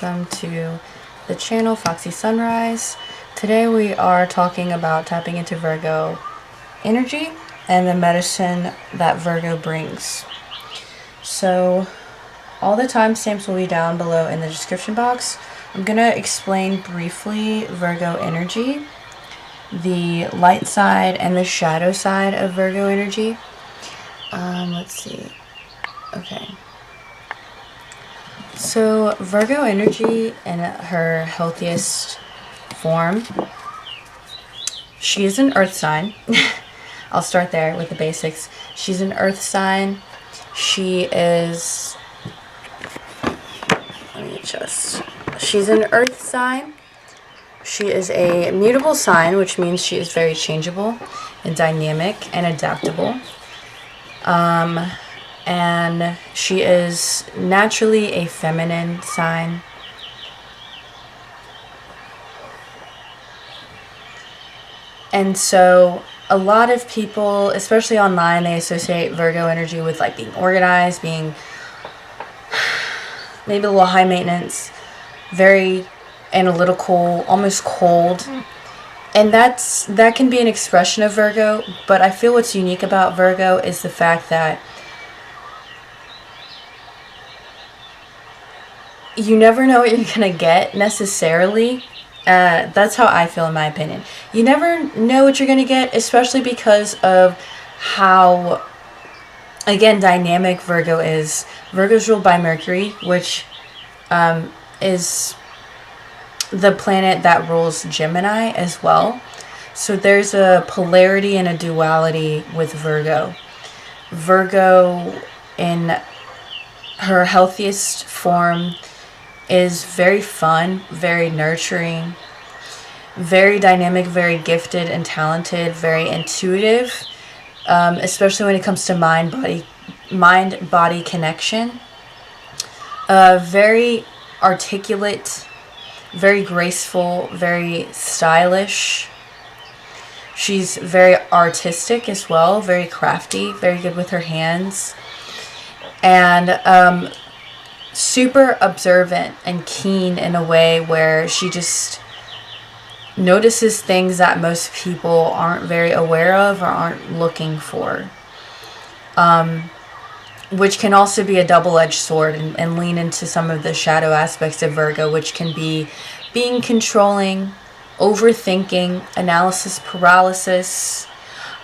welcome to the channel Foxey Sunrise. Today we are talking about tapping into Virgo energy and the medicine that Virgo brings. So all the timestamps will be down below in the description box. I'm going to explain briefly Virgo energy, the light side and the shadow side of Virgo energy. Let's see. Okay. So Virgo energy in her healthiest form, she is an earth sign. I'll start there with the basics. She's an earth sign. She is, she's an earth sign. She is a mutable sign, which means she is very changeable and dynamic and adaptable. And she is naturally a feminine sign. And so a lot of people, especially online, they associate Virgo energy with like being organized, being maybe a little high maintenance, very analytical, almost cold. And that can be an expression of Virgo, but I feel what's unique about Virgo is the fact that you never know what you're going to get necessarily. That's how I feel, in my opinion. You never know what you're going to get, especially because of how, again, dynamic Virgo is. Virgo's ruled by Mercury, which is the planet that rules Gemini as well. So there's a polarity and a duality with Virgo. Virgo, in her healthiest form, is very fun, very nurturing, very dynamic, very gifted and talented, very intuitive, especially when it comes to mind-body connection. Very articulate, very graceful, very stylish. She's very artistic as well, very crafty, very good with her hands, and super observant and keen in a way where she just notices things that most people aren't very aware of or aren't looking for, which can also be a double-edged sword and lean into some of the shadow aspects of Virgo, which can be being controlling, overthinking, analysis paralysis,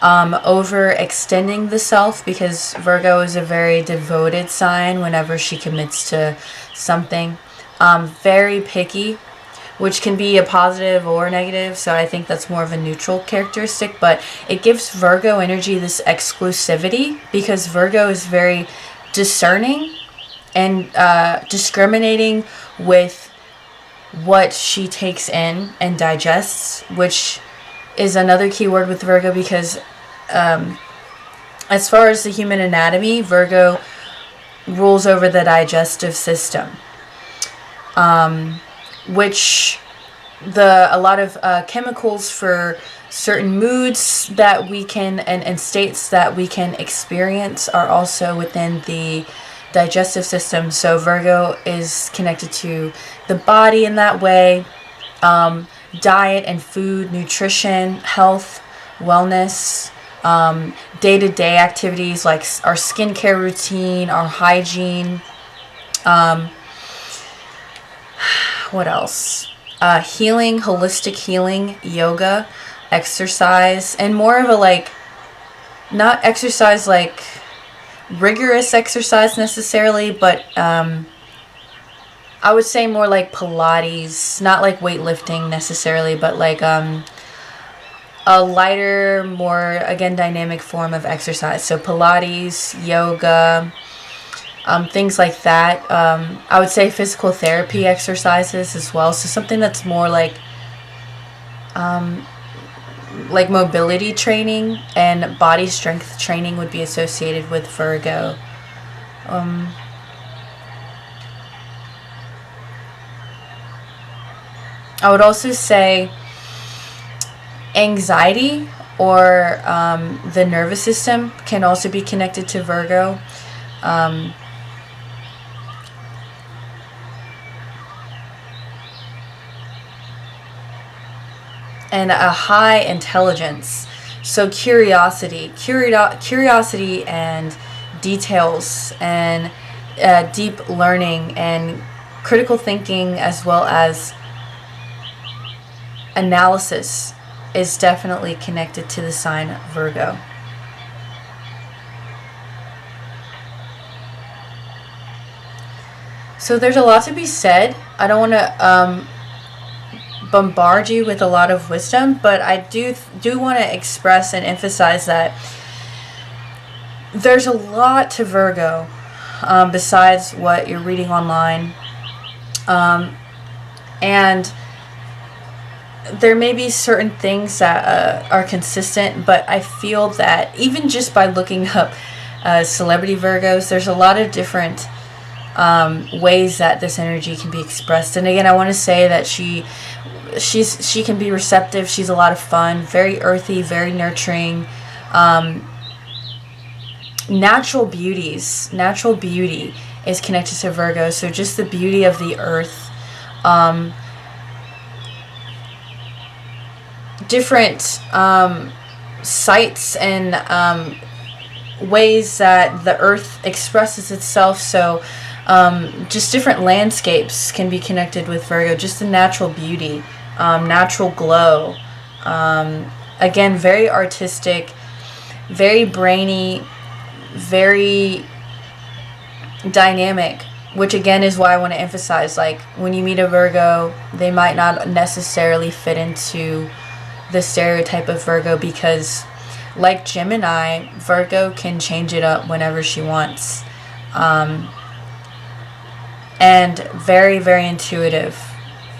overextending the self, because Virgo is a very devoted sign whenever she commits to something. Very picky, which can be a positive or negative, so I think that's more of a neutral characteristic, but it gives Virgo energy this exclusivity because Virgo is very discerning and discriminating with what she takes in and digests, which is another key word with Virgo because as far as the human anatomy, Virgo rules over the digestive system, which a lot of chemicals for certain moods that we can and states that we can experience are also within the digestive system. So Virgo is connected to the body in that way. Diet and food, nutrition, health, wellness, day-to-day activities like our skincare routine, our hygiene. What else? Healing, holistic healing, yoga, exercise, and more of a not exercise like rigorous exercise necessarily, but I would say more like Pilates, not like weightlifting necessarily, but like a lighter, more, again, dynamic form of exercise. So Pilates, yoga, things like that. I would say physical therapy exercises as well. So something that's more like mobility training and body strength training would be associated with Virgo. I would also say anxiety or the nervous system can also be connected to and a high intelligence. So curiosity and details and deep learning and critical thinking, as well as analysis, is definitely connected to the sign Virgo. So there's a lot to be said. I don't want to bombard you with a lot of wisdom, but I do want to express and emphasize that there's a lot to Virgo, besides what you're reading online, and there may be certain things that are consistent, but I feel that even just by looking up celebrity Virgos, there's a lot of different ways that this energy can be expressed. And again, I want to say that she can be receptive. She's a lot of fun, very earthy, very nurturing. Natural beauty is connected to Virgo. So just the beauty of the earth, different sights and ways that the earth expresses itself. So just different landscapes can be connected with Virgo. Just the natural beauty, natural glow. Again, very artistic, very brainy, very dynamic, which again is why I want to emphasize, like, when you meet a Virgo, they might not necessarily fit into the stereotype of Virgo, because like Gemini, Virgo can change it up whenever she wants. And very, very intuitive.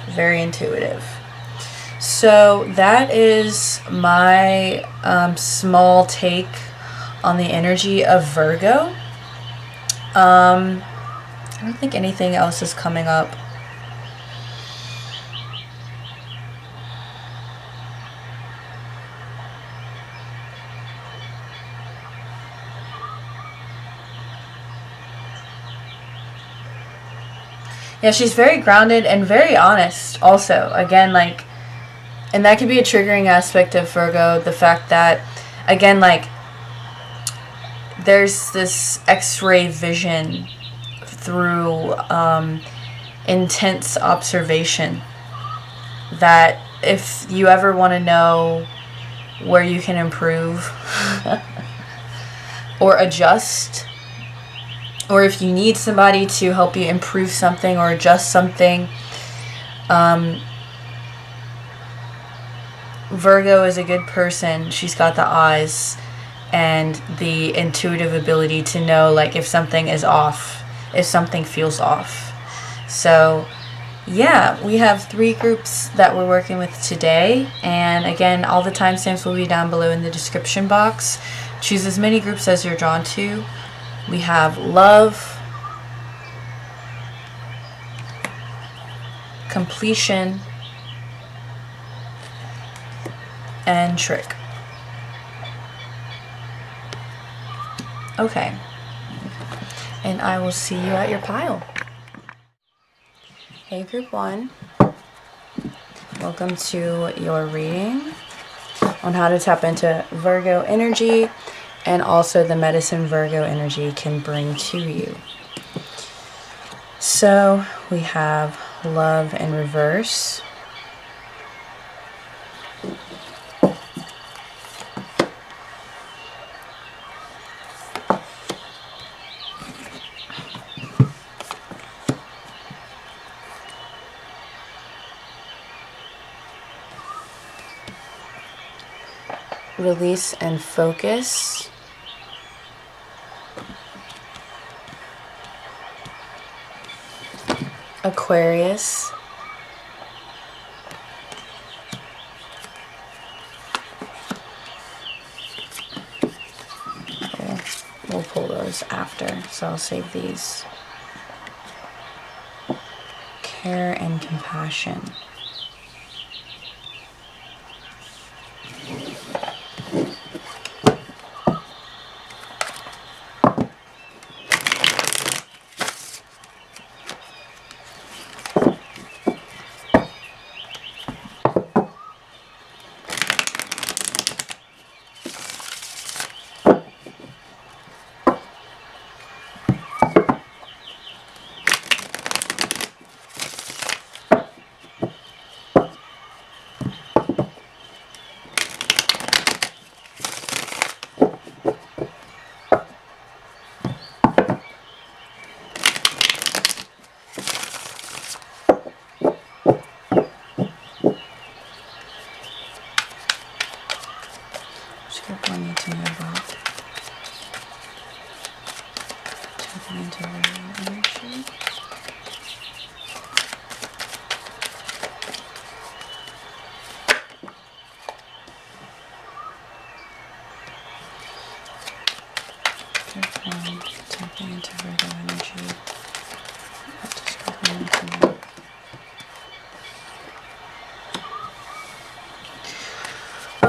Very intuitive. So that is my small take on the energy of Virgo. I don't think anything else is coming up. Yeah, she's very grounded and very honest also. Again, like, and that could be a triggering aspect of Virgo. The fact that, again, like, there's this X-ray vision through intense observation, that if you ever want to know where you can improve or adjust, or if you need somebody to help you improve something or adjust something, Virgo is a good person. She's got the eyes and the intuitive ability to know, like, if something is off, if something feels off. So yeah, we have 3 groups that we're working with today, and again, all the timestamps will be down below in the description box. Choose as many groups as you're drawn to. We have love, completion, and trick. Okay. And I will see you at your pile. Hey, group 1. Welcome to your reading on how to tap into Virgo energy, and also the medicine Virgo energy can bring to you. So we have love in reverse. Release and focus. Aquarius. We'll pull those after, so I'll save these. Care and compassion.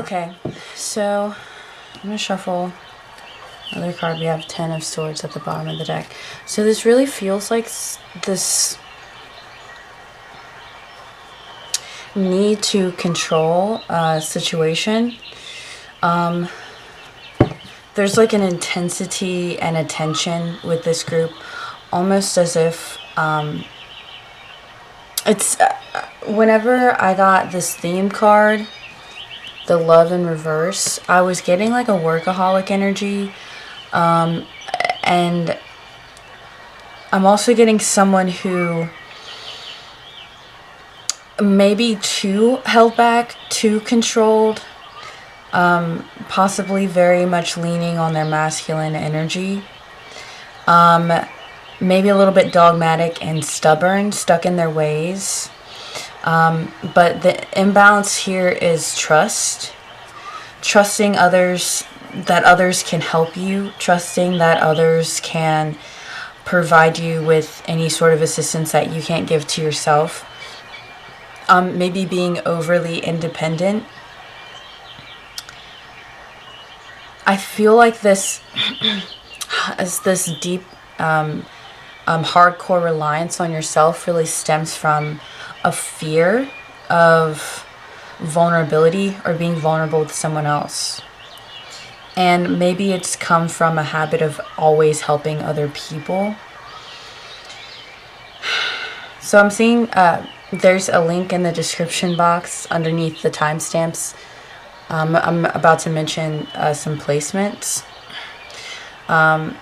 Okay, so I'm going to shuffle another card. We have 10 of Swords at the bottom of the deck. So this really feels like this need to control a situation. There's like an intensity and a tension with this group, almost as if it's whenever I got this theme card, the Love in Reverse, I was getting like a workaholic energy, and I'm also getting someone who maybe too held back, too controlled, possibly very much leaning on their masculine energy, maybe a little bit dogmatic and stubborn, stuck in their ways. But the imbalance here is trust. Trusting others, that others can help you. Trusting that others can provide you with any sort of assistance that you can't give to yourself. Maybe being overly independent. I feel like this as this deep hardcore reliance on yourself really stems from a fear of vulnerability or being vulnerable with someone else. And maybe it's come from a habit of always helping other people. So I'm seeing there's a link in the description box underneath the timestamps. I'm about to mention some placements.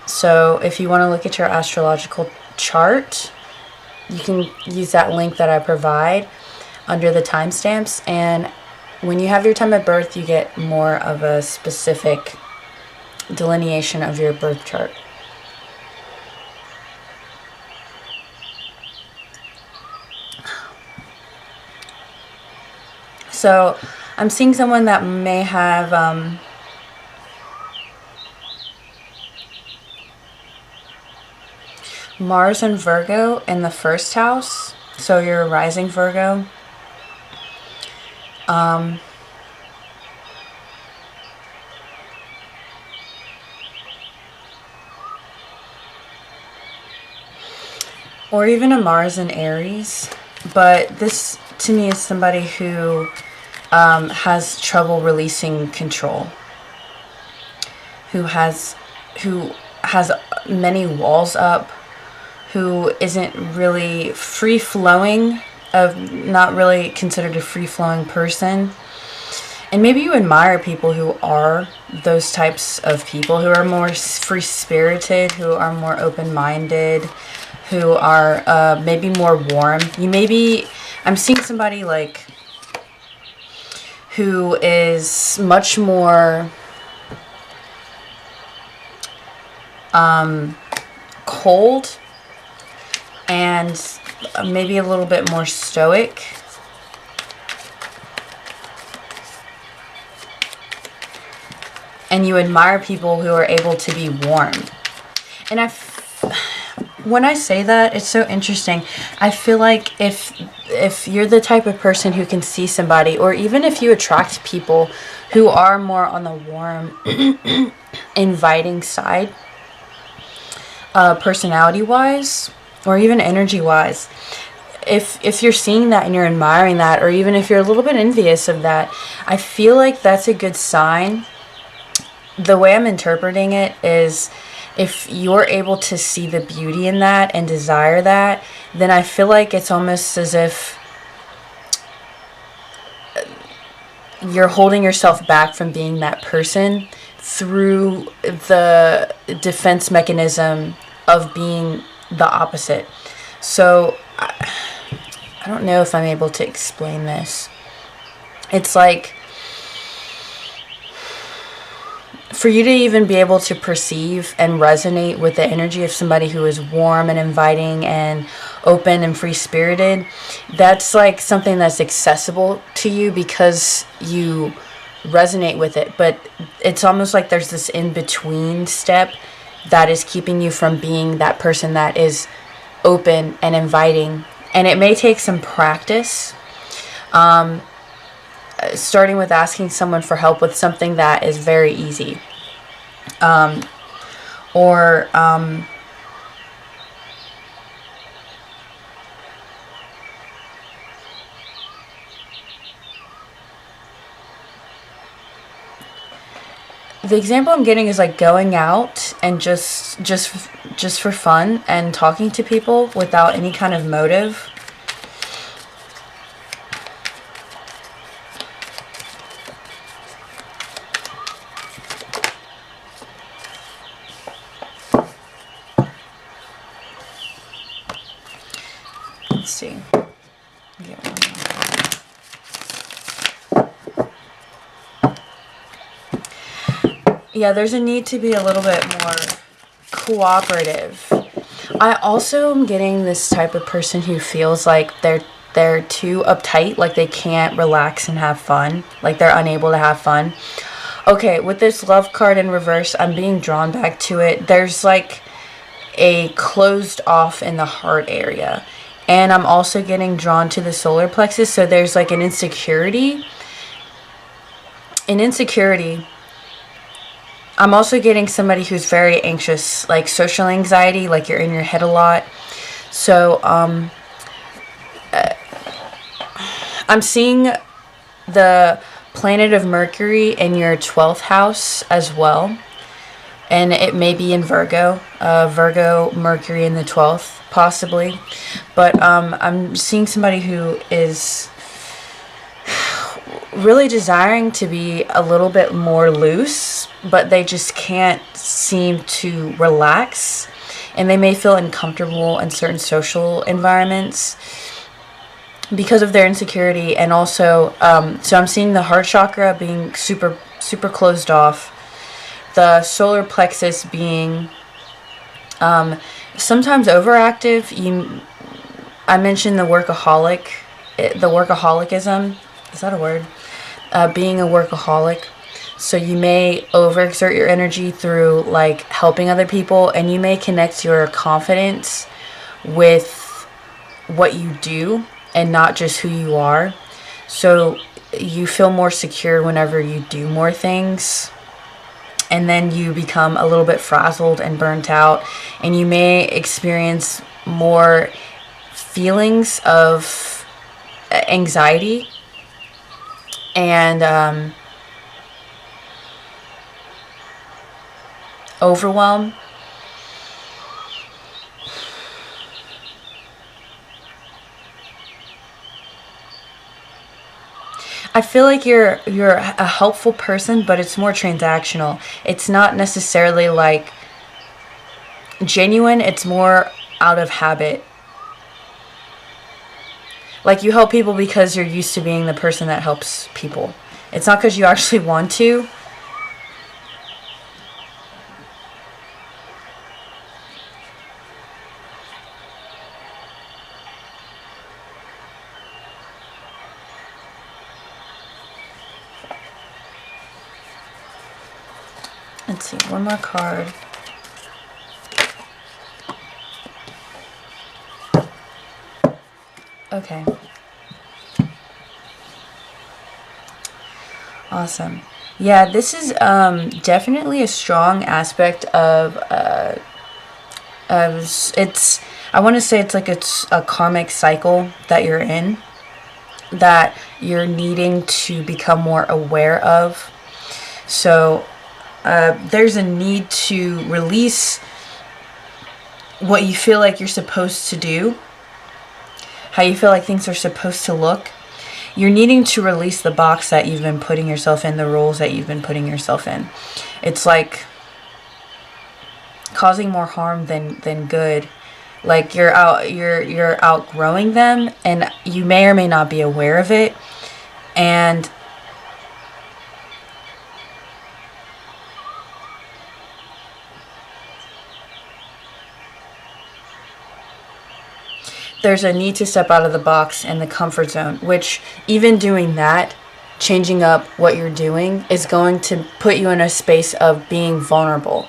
So if you want to look at your astrological chart, you can use that link that I provide under the timestamps. And when you have your time of birth, you get more of a specific delineation of your birth chart. So I'm seeing someone that may have Mars and Virgo in the first house. So you're a rising Virgo. Or even a Mars in Aries. But this to me is somebody who has trouble releasing control, who has many walls up, who isn't really free-flowing, not really considered a free-flowing person. And maybe you admire people who are those types of people, who are more free-spirited, who are more open-minded, who are maybe more warm. I'm seeing somebody like who is much more cold and maybe a little bit more stoic. And you admire people who are able to be warm. And when I say that, it's so interesting. I feel like if you're the type of person who can see somebody, or even if you attract people who are more on the warm, inviting side, personality-wise, or even energy-wise, if you're seeing that and you're admiring that, or even if you're a little bit envious of that, I feel like that's a good sign. The way I'm interpreting it is, if you're able to see the beauty in that and desire that, then I feel like it's almost as if you're holding yourself back from being that person through the defense mechanism of being the opposite. So I don't know if I'm able to explain this. It's like, for you to even be able to perceive and resonate with the energy of somebody who is warm and inviting and open and free-spirited, that's like something that's accessible to you because you resonate with it. But it's almost like there's this in-between step that is keeping you from being that person that is open and inviting. And it may take some practice. starting with asking someone for help with something that is very easy. Or the example I'm getting is like going out and just for fun and talking to people without any kind of motive. Let's see. Get one more. Yeah, there's a need to be a little bit more cooperative. I also am getting this type of person who feels like they're too uptight, like they can't relax and have fun, like they're unable to have fun. Okay, with this love card in reverse, I'm being drawn back to it. There's like a closed off in the heart area. And I'm also getting drawn to the solar plexus, so there's like an insecurity. I'm also getting somebody who's very anxious, like social anxiety, like you're in your head a lot. So, I'm seeing the planet of Mercury in your 12th house as well. And it may be in Virgo. Virgo, Mercury in the 12th, possibly. But I'm seeing somebody who is really desiring to be a little bit more loose, but they just can't seem to relax, and they may feel uncomfortable in certain social environments because of their insecurity. And also so I'm seeing the heart chakra being super closed off, the solar plexus being sometimes overactive. I mentioned the workaholicism. Is that a word? Being a workaholic. So you may overexert your energy through like helping other people, and you may connect your confidence with what you do and not just who you are. So you feel more secure whenever you do more things, and then you become a little bit frazzled and burnt out, and you may experience more feelings of anxiety and overwhelm. I feel like you're a helpful person, but it's more transactional. It's not necessarily like genuine, it's more out of habit. Like you help people because you're used to being the person that helps people. It's not because you actually want to. Let's see, one more card. Okay. Awesome. Yeah, this is definitely a strong aspect of it's, I want to say it's like it's a karmic cycle that you're in, that you're needing to become more aware of. So there's a need to release what you feel like you're supposed to do, how you feel like things are supposed to look. You're needing to release the box that you've been putting yourself in, the roles that you've been putting yourself in. It's like causing more harm than good. Like you're outgrowing them, and you may or may not be aware of it. And there's a need to step out of the box and the comfort zone, which even doing that, changing up what you're doing, is going to put you in a space of being vulnerable.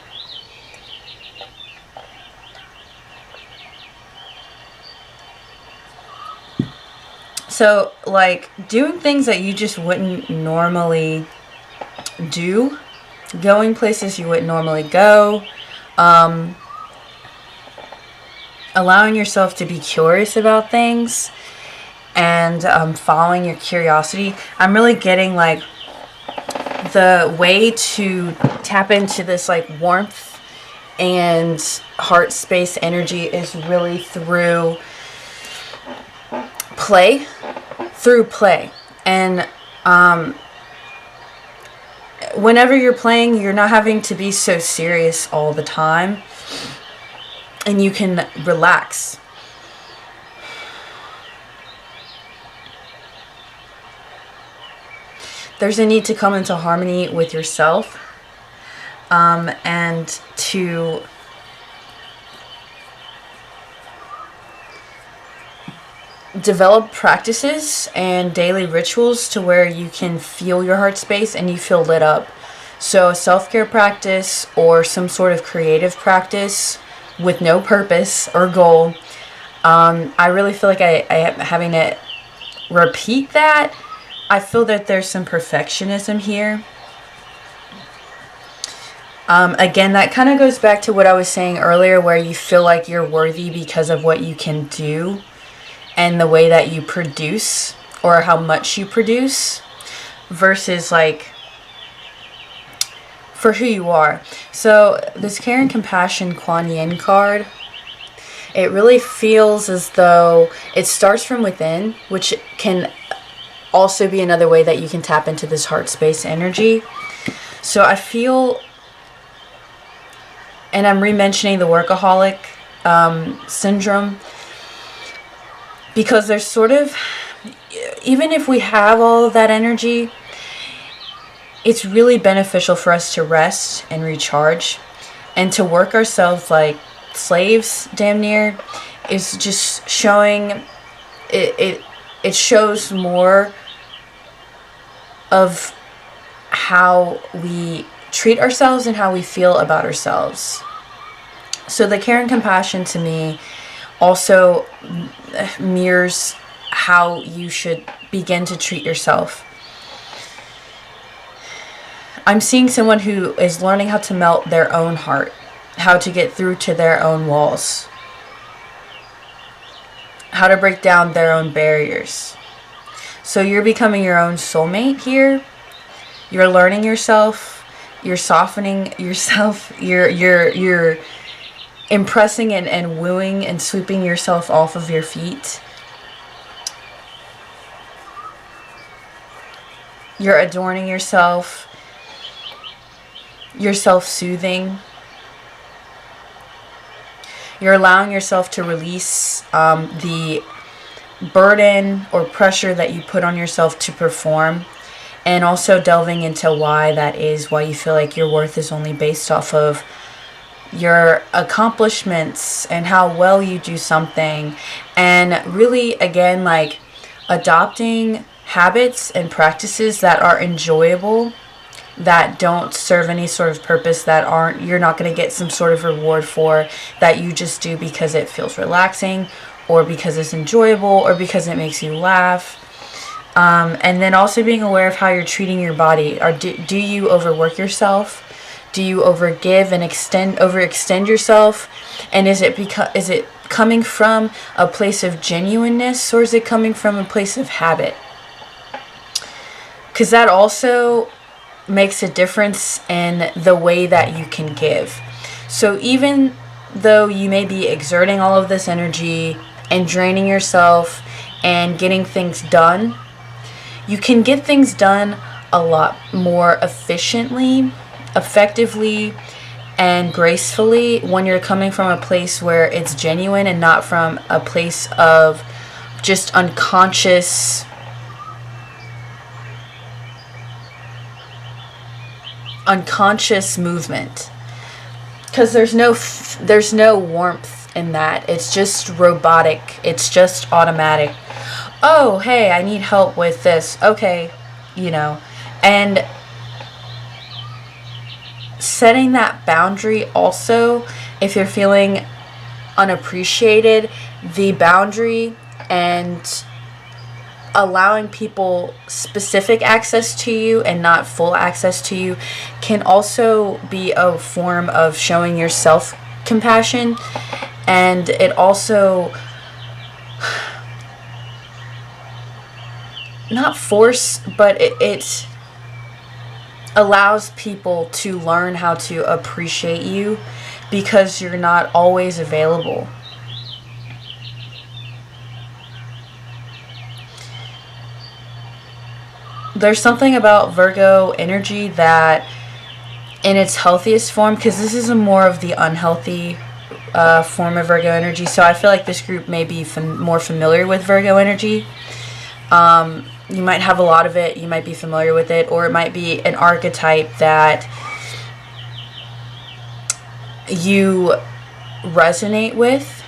So, like, doing things that you just wouldn't normally do, going places you wouldn't normally go, allowing yourself to be curious about things, and following your curiosity. I'm really getting, like, the way to tap into this, like, warmth and heart space energy is really through play. And whenever you're playing, you're not having to be so serious all the time, and you can relax. There's a need to come into harmony with yourself, and to develop practices and daily rituals to where you can feel your heart space and you feel lit up. So a self-care practice or some sort of creative practice with no purpose or goal. I really feel like I am having to repeat that. I feel that there's some perfectionism here. Again, that kind of goes back to what I was saying earlier, where you feel like you're worthy because of what you can do and the way that you produce or how much you produce, versus like for who you are. So this care and compassion Kuan Yin card, it really feels as though it starts from within, which can also be another way that you can tap into this heart space energy. So I feel, and I'm re-mentioning the workaholic syndrome, because there's sort of, even if we have all of that energy, it's really beneficial for us to rest and recharge, and to work ourselves like slaves damn near is just showing it shows more of how we treat ourselves and how we feel about ourselves. So the care and compassion to me also mirrors how you should begin to treat yourself. I'm seeing someone who is learning how to melt their own heart, how to get through to their own walls, how to break down their own barriers. So you're becoming your own soulmate here. You're learning yourself. You're softening yourself. You're impressing and wooing and sweeping yourself off of your feet. You're adorning yourself. You're self-soothing. You're allowing yourself to release the burden or pressure that you put on yourself to perform, and also delving into why that is, why you feel like your worth is only based off of your accomplishments and how well you do something. And really, again, like adopting habits and practices that are enjoyable, that don't serve any sort of purpose, that you're not going to get some sort of reward for, that you just do because it feels relaxing, or because it's enjoyable, or because it makes you laugh. And then also being aware of how you're treating your body. Do you overwork yourself? Do you overgive and overextend yourself? And is it coming from a place of genuineness, or is it coming from a place of habit? Because that also makes a difference in the way that you can give. So even though you may be exerting all of this energy and draining yourself and getting things done, you can get things done a lot more efficiently, effectively, and gracefully when you're coming from a place where it's genuine and not from a place of just unconscious movement. Because there's no warmth in that. It's just robotic. It's just automatic. Oh, hey, I need help with this. Okay, and setting that boundary also, if you're feeling unappreciated, the boundary and allowing people specific access to you and not full access to you can also be a form of showing yourself compassion. And it also, not force, but it allows people to learn how to appreciate you because you're not always available. There's something about Virgo energy that in its healthiest form, because this is a more of the unhealthy form of Virgo energy, so I feel like this group may be more familiar with Virgo energy. You might have a lot of it, you might be familiar with it, or it might be an archetype that you resonate with.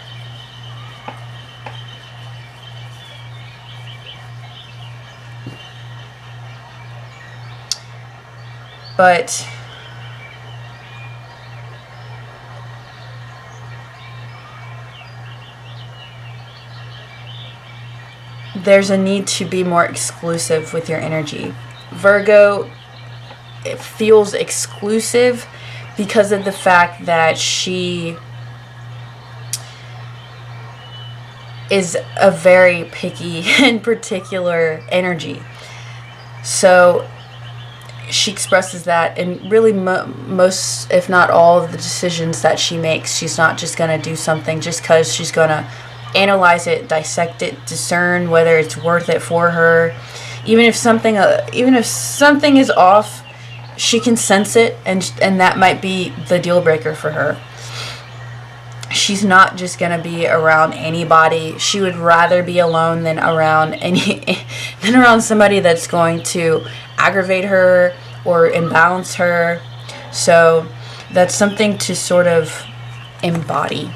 But there's a need to be more exclusive with your energy. Virgo, it feels exclusive because of the fact that she is a very picky and particular energy. So she expresses that in really most, if not all, of the decisions that she makes. She's not just going to do something just because. She's going to analyze it, dissect it, discern whether it's worth it for her. Even if something is off, she can sense it, and that might be the deal breaker for her. She's not just going to be around anybody. She would rather be alone than around somebody that's going to aggravate her or imbalance her. So that's something to sort of embody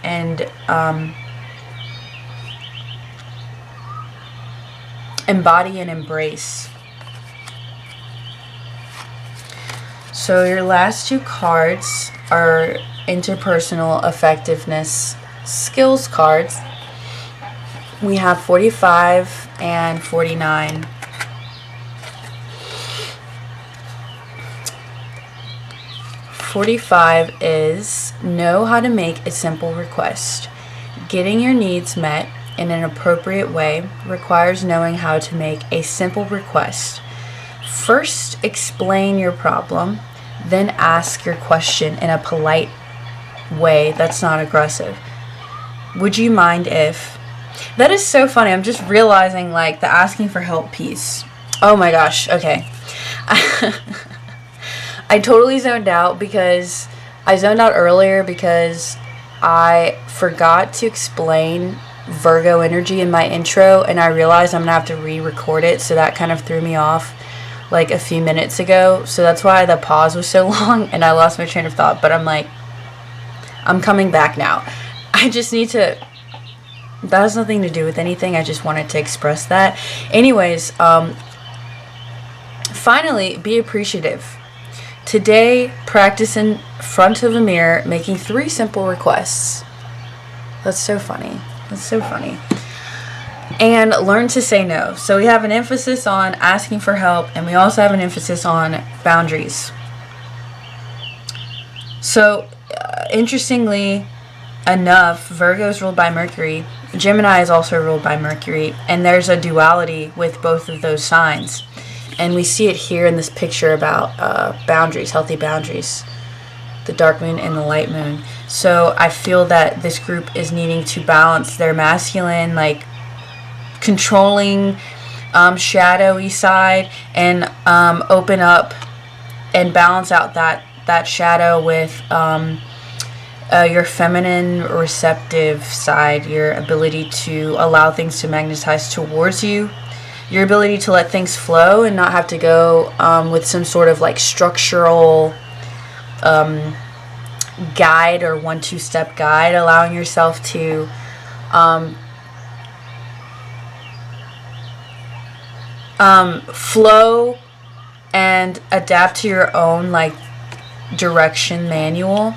and embrace. So your last two cards are interpersonal effectiveness skills cards. We have 45 and 49. 45 is know how to make a simple request. Getting your needs met in an appropriate way requires knowing how to make a simple request. First, explain your problem, then ask your question in a polite way that's not aggressive. Would you mind if... That is so funny. I'm just realizing, like, the asking for help piece. Oh my gosh. Okay. I totally zoned out because I zoned out earlier because I forgot to explain Virgo energy in my intro, and I realized I'm going to have to re-record it, so that kind of threw me off like a few minutes ago. So that's why the pause was so long and I lost my train of thought, but I'm like, I'm coming back now. I just need to... That has nothing to do with anything. I just wanted to express that. Anyways, finally, be appreciative. Today, practice in front of a mirror, making 3 simple requests. That's so funny. That's so funny. And learn to say no. So we have an emphasis on asking for help, and we also have an emphasis on boundaries. So, interestingly enough, Virgo is ruled by Mercury. Gemini is also ruled by Mercury, and there's a duality with both of those signs. And we see it here in this picture about boundaries, healthy boundaries, the dark moon and the light moon. So I feel that this group is needing to balance their masculine, like, controlling, shadowy side, and open up and balance out that shadow with your feminine, receptive side, your ability to allow things to magnetize towards you, your ability to let things flow and not have to go with some sort of like structural guide or 1-2-step guide, allowing yourself to flow and adapt to your own like direction manual.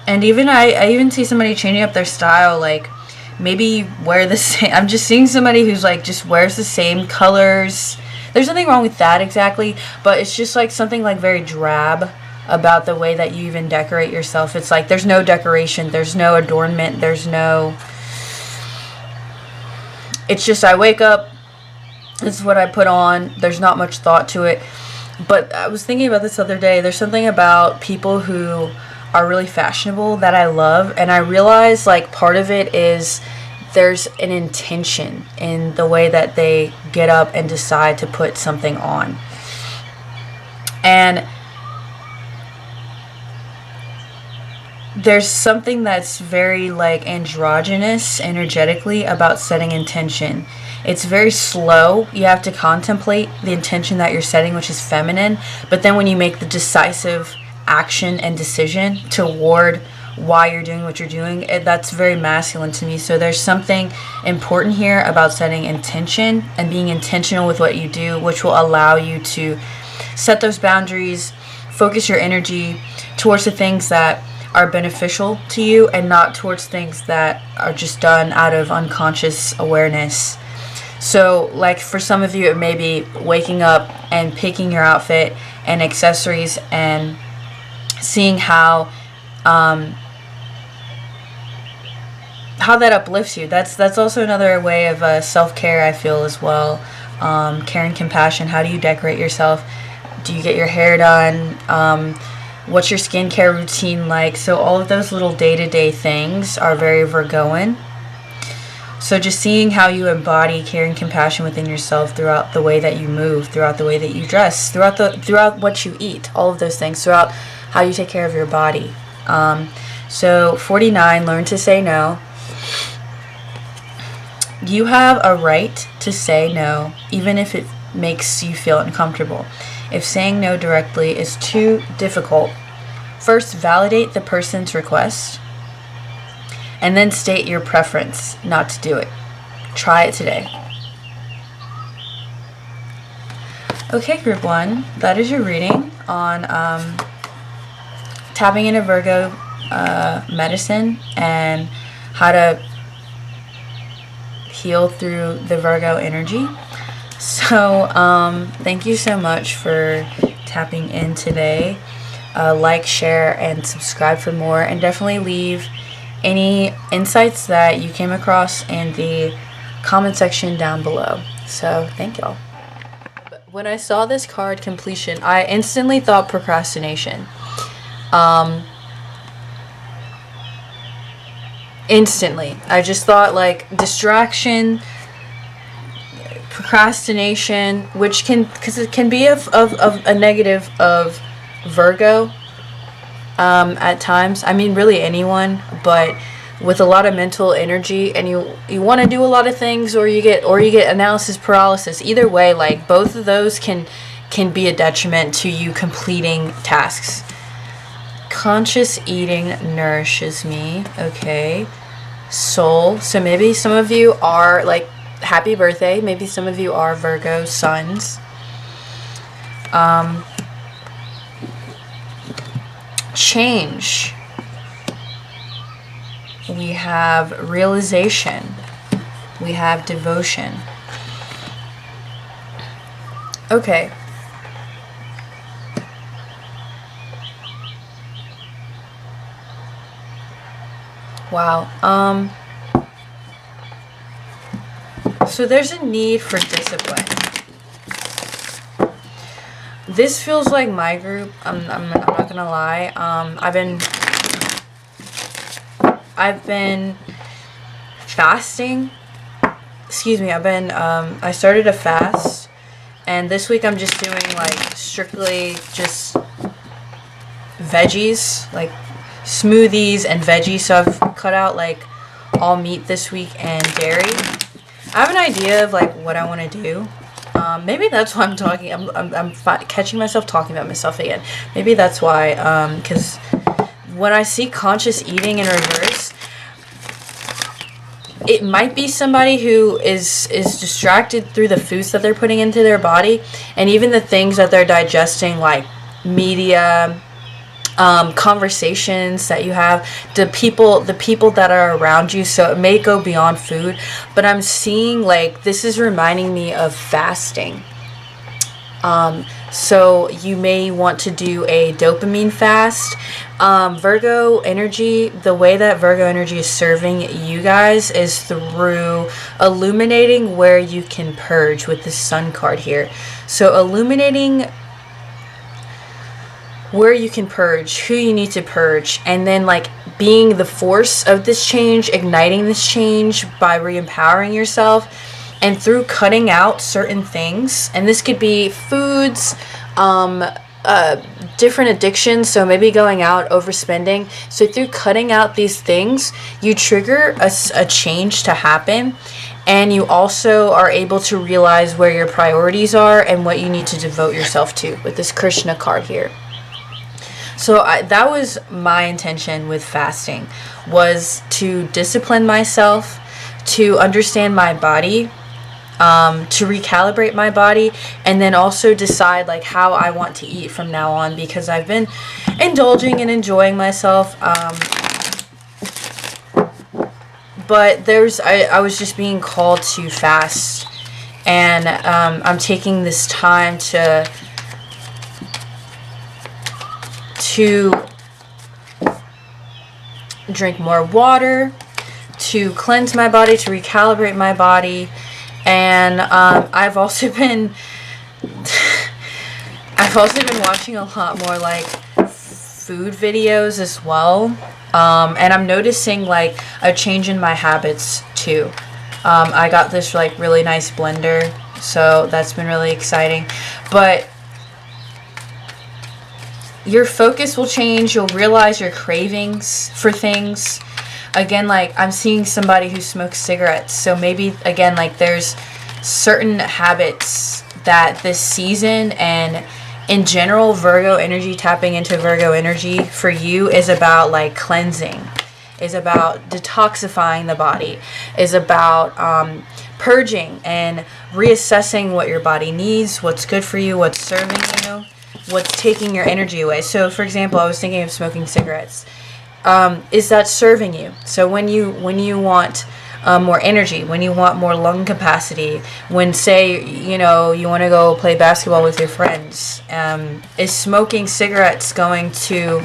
And even I even see somebody changing up their style, like maybe wear the same. I'm just seeing somebody who's like just wears the same colors. There's nothing wrong with that exactly, but it's just like something like very drab about the way that you even decorate yourself. It's like there's no decoration, there's no adornment, there's no... It's just I wake up, this is what I put on, there's not much thought to it. But I was thinking about this the other day, there's something about people who are really fashionable that I love, and I realize like part of it is there's an intention in the way that they get up and decide to put something on. And there's something that's very like androgynous energetically about setting intention. It's very slow. You have to contemplate the intention that you're setting, which is feminine. But then when you make the decisive action and decision toward why you're doing what you're doing, that's very masculine to me. So there's something important here about setting intention and being intentional with what you do, which will allow you to set those boundaries, focus your energy towards the things that are beneficial to you and not towards things that are just done out of unconscious awareness. So like for some of you, it may be waking up and picking your outfit and accessories and seeing how that uplifts you. That's also another way of self-care, I feel, as well. Care and compassion. How do you decorate yourself? Do you get your hair done? What's your skincare routine like? So all of those little day-to-day things are very Virgoan. So just seeing how you embody care and compassion within yourself throughout the way that you move, throughout the way that you dress, throughout what you eat, all of those things, throughout how you take care of your body. So 49, learn to say no. You have a right to say no, even if it makes you feel uncomfortable. If saying no directly is too difficult, first validate the person's request and then state your preference not to do it. Try it today. Okay, group 1, that is your reading on tapping into Virgo medicine and how to heal through the Virgo energy. So thank you so much for tapping in today. Like, share, and subscribe for more, and definitely leave any insights that you came across in the comment section down below. So thank y'all. When I saw this card, completion, I instantly thought procrastination. Instantly. I just thought like distraction, procrastination, which can, because it can be of a negative of Virgo at times. I mean, really anyone, but with a lot of mental energy, and you want to do a lot of things, or you get analysis paralysis. Either way, like both of those can be a detriment to you completing tasks. Conscious eating nourishes me. Okay. Soul. So maybe some of you are like, happy birthday. Maybe some of you are Virgo suns. Change. We have realization. We have devotion. Okay. Wow. So there's a need for discipline. This feels like my group. I'm not gonna lie. I've been fasting. Excuse me. I started a fast, and this week I'm just doing like strictly just veggies, like smoothies and veggies. So I've cut out like all meat this week and dairy. I have an idea of like what I want to do. Maybe that's why I'm talking. I'm catching myself talking about myself again. Maybe that's why. Because when I see conscious eating in reverse, it might be somebody who is distracted through the foods that they're putting into their body, and even the things that they're digesting, like media, conversations that you have, the people that are around you. So it may go beyond food, but I'm seeing like this is reminding me of fasting. So you may want to do a dopamine fast. Virgo energy, the way that Virgo energy is serving you guys is through illuminating where you can purge with the Sun card here. So illuminating where you can purge, who you need to purge, and then like being the force of this change, igniting this change by re-empowering yourself. And through cutting out certain things, and this could be foods, different addictions, so maybe going out, overspending. So through cutting out these things, you trigger a change to happen, and you also are able to realize where your priorities are and what you need to devote yourself to with this Krishna card here. So that was my intention with fasting, was to discipline myself, to understand my body, to recalibrate my body, and then also decide like how I want to eat from now on, because I've been indulging and enjoying myself, but I was just being called to fast, and I'm taking this time to drink more water, to cleanse my body, to recalibrate my body. And I've also been watching a lot more like food videos as well, and I'm noticing like a change in my habits too. I got this like really nice blender, so that's been really exciting. But your focus will change. You'll realize your cravings for things. Again, like I'm seeing somebody who smokes cigarettes. So maybe, again, like there's certain habits that this season and in general, Virgo energy, tapping into Virgo energy for you is about like cleansing, is about detoxifying the body, is about purging and reassessing what your body needs, what's good for you, what's serving you, what's taking your energy away. So for example, I was thinking of smoking cigarettes. Is that serving you? So when you want more energy, when you want more lung capacity, when say you want to go play basketball with your friends, is smoking cigarettes going to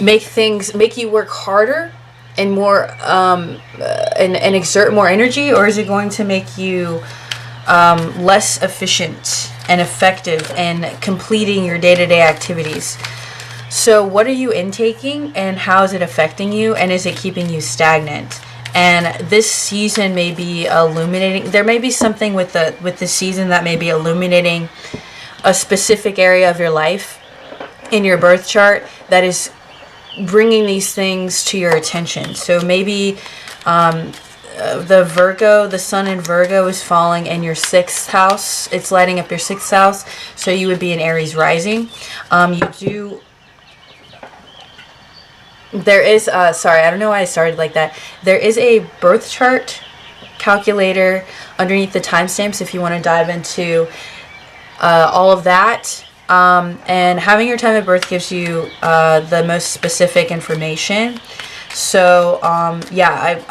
make you work harder and more and exert more energy, or is it going to make you less efficient and effective in completing your day-to-day activities? So what are you intaking, and how is it affecting you, and is it keeping you stagnant? And this season may be illuminating. There may be something with the season that may be illuminating a specific area of your life in your birth chart that is bringing these things to your attention. So maybe the sun in Virgo is falling in your 6th house. It's lighting up your 6th house. So you would be an Aries rising. There is, sorry, I don't know why I started like that. There is a birth chart calculator underneath the timestamps if you want to dive into all of that. And having your time of birth gives you the most specific information. So, yeah,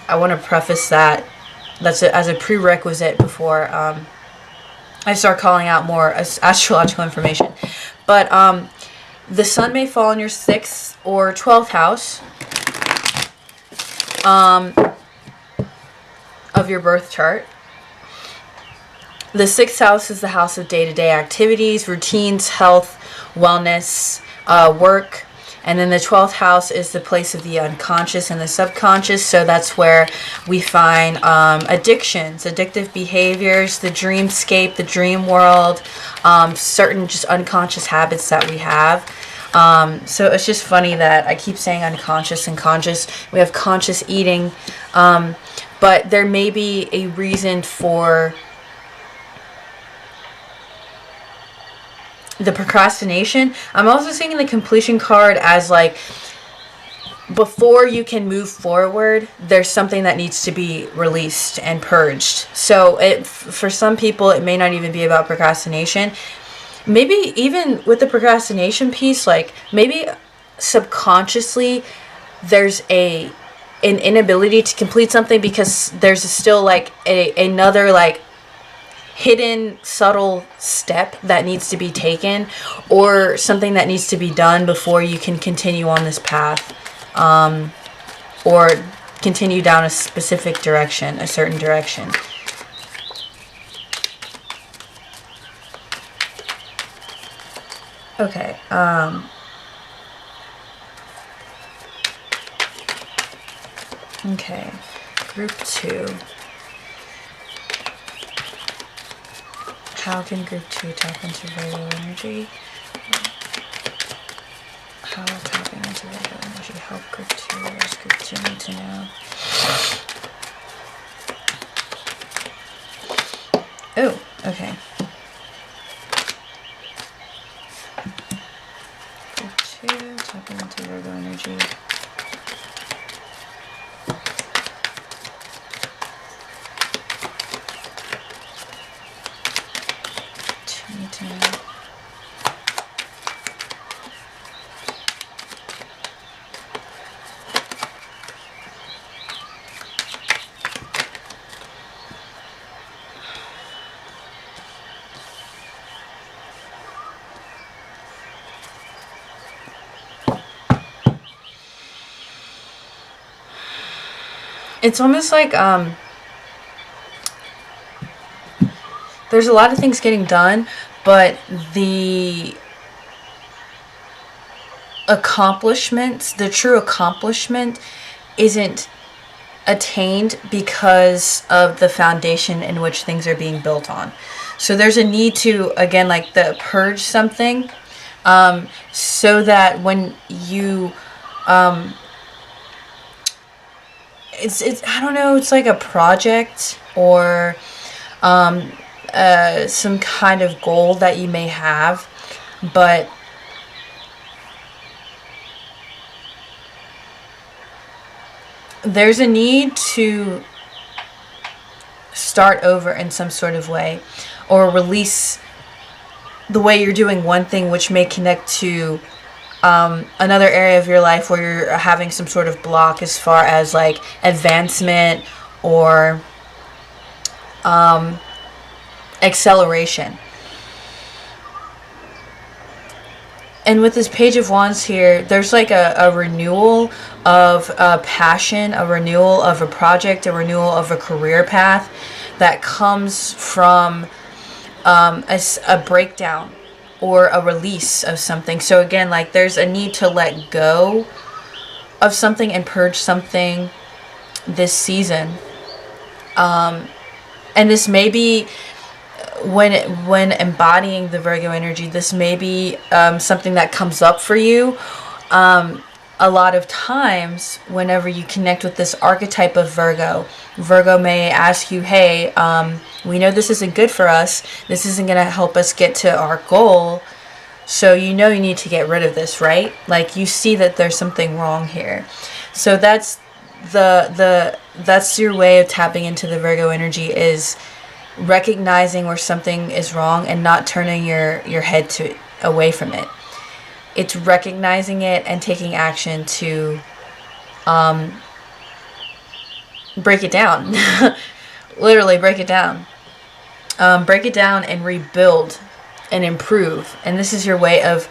I want to preface that. That's as a prerequisite before I start calling out more astrological information. But the sun may fall in your 6th or 12th house of your birth chart. The 6th house is the house of day-to-day activities, routines, health, wellness, work. And then the 12th house is the place of the unconscious and the subconscious. So that's where we find addictions, addictive behaviors, the dreamscape, the dream world, certain just unconscious habits that we have. So it's just funny that I keep saying unconscious and conscious. We have conscious eating. But there may be a reason for the procrastination. I'm also seeing the completion card as like before you can move forward, there's something that needs to be released and purged. So for some people, it may not even be about procrastination. maybe even with the procrastination piece, like maybe subconsciously there's an inability to complete something because there's still like another like hidden subtle step that needs to be taken, or something that needs to be done before you can continue on this path, or continue down a specific direction, a certain direction. Okay, okay, group 2. How can group 2 tap into Virgo energy? How tapping into Virgo energy help group 2? What does group 2 need to know? Oh, okay. Group 2, tapping into Virgo energy. Need to know. It's almost like there's a lot of things getting done, but the accomplishments, the true accomplishment, isn't attained because of the foundation in which things are being built on. So there's a need to, again, like the purge something, so that when you it's I don't know, it's like a project or some kind of goal that you may have, but there's a need to start over in some sort of way, or release the way you're doing one thing, which may connect to another area of your life where you're having some sort of block as far as like advancement or acceleration. And with this Page of Wands here, there's like a renewal of a passion, a renewal of a project, a renewal of a career path that comes from a breakdown or a release of something. So again, like there's a need to let go of something and purge something this season. And this may be, when embodying the Virgo energy, this may be something that comes up for you. A lot of times, whenever you connect with this archetype of Virgo, Virgo may ask you, hey, we know this isn't good for us. This isn't going to help us get to our goal. So you know you need to get rid of this, right? Like you see that there's something wrong here. So that's that's your way of tapping into the Virgo energy, is recognizing where something is wrong and not turning your head away from it. It's recognizing it and taking action to break it down. Literally break it down. Break it down and rebuild and improve. And this is your way of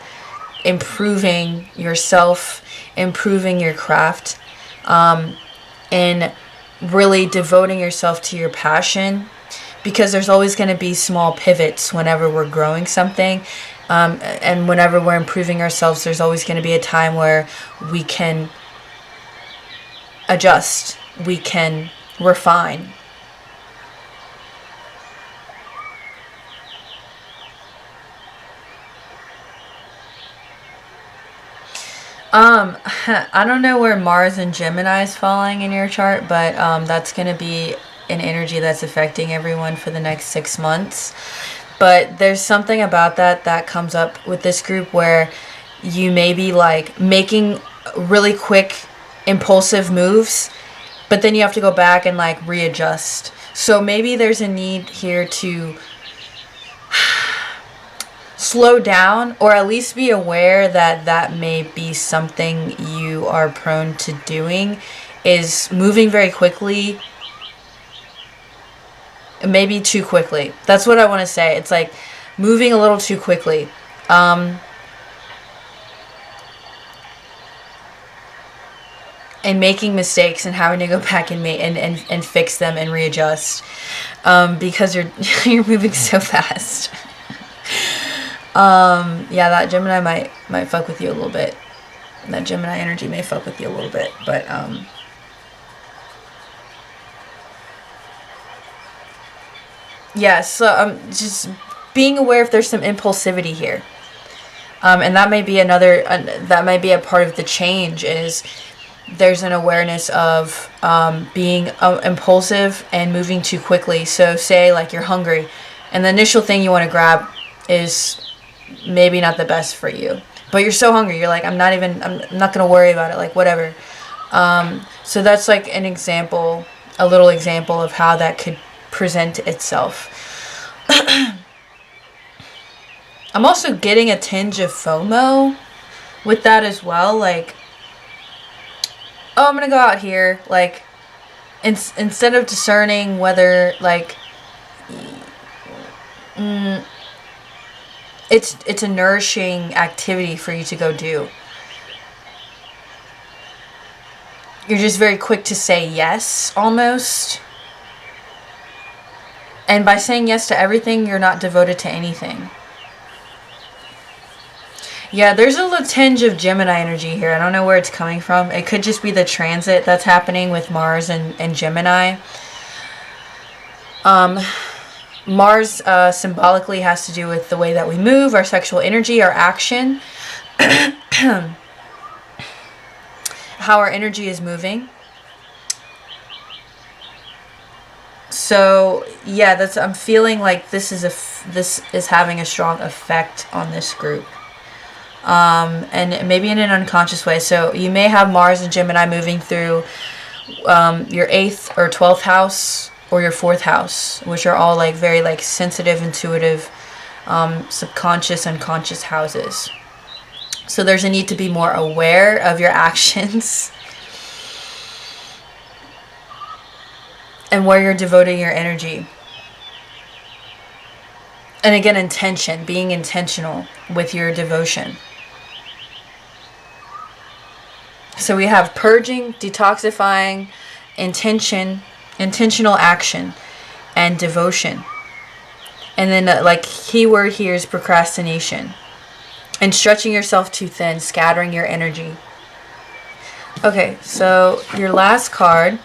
improving yourself, improving your craft, and really devoting yourself to your passion. Because there's always going to be small pivots whenever we're growing something. And whenever we're improving ourselves, there's always going to be a time where we can adjust. We can refine. I don't know where Mars and Gemini is falling in your chart, but that's going to be an energy that's affecting everyone for the next 6 months. But there's something about that comes up with this group where you may be like making really quick impulsive moves, but then you have to go back and like readjust. So maybe there's a need here to slow down, or at least be aware that that may be something you are prone to doing, is moving very quickly, maybe too quickly. That's what I want to say. It's like moving a little too quickly. And making mistakes and having to go back and fix them and readjust, because you're you're moving so fast. Yeah, that Gemini might fuck with you a little bit. That Gemini energy may fuck with you a little bit, but yeah. So just being aware if there's some impulsivity here, and that may be that might be a part of the change. Is there's an awareness of being impulsive and moving too quickly. So say like you're hungry, and the initial thing you want to grab is maybe not the best for you, but you're so hungry, you're like, I'm not going to worry about it, like whatever. So that's like an example, a little example of how that could present itself. I'm also getting a tinge of FOMO with that as well, like, oh, I'm gonna go out here, like, instead of discerning whether, like, it's a nourishing activity for you to go do. You're just very quick to say yes, almost. And by saying yes to everything, you're not devoted to anything. Yeah, there's a little tinge of Gemini energy here. I don't know where it's coming from. It could just be the transit that's happening with Mars and Gemini. Mars symbolically has to do with the way that we move, our sexual energy, our action. How our energy is moving. So, yeah, I'm feeling like this is having a strong effect on this group. And maybe in an unconscious way. So you may have Mars and Gemini moving through your 8th or 12th house or your 4th house, which are all like very like sensitive, intuitive, subconscious, unconscious houses. So there's a need to be more aware of your actions and where you're devoting your energy. And again, intention, being intentional with your devotion. So we have purging, detoxifying, intentional action, and devotion. And then like keyword here is procrastination. And stretching yourself too thin, scattering your energy. Okay, so your last card.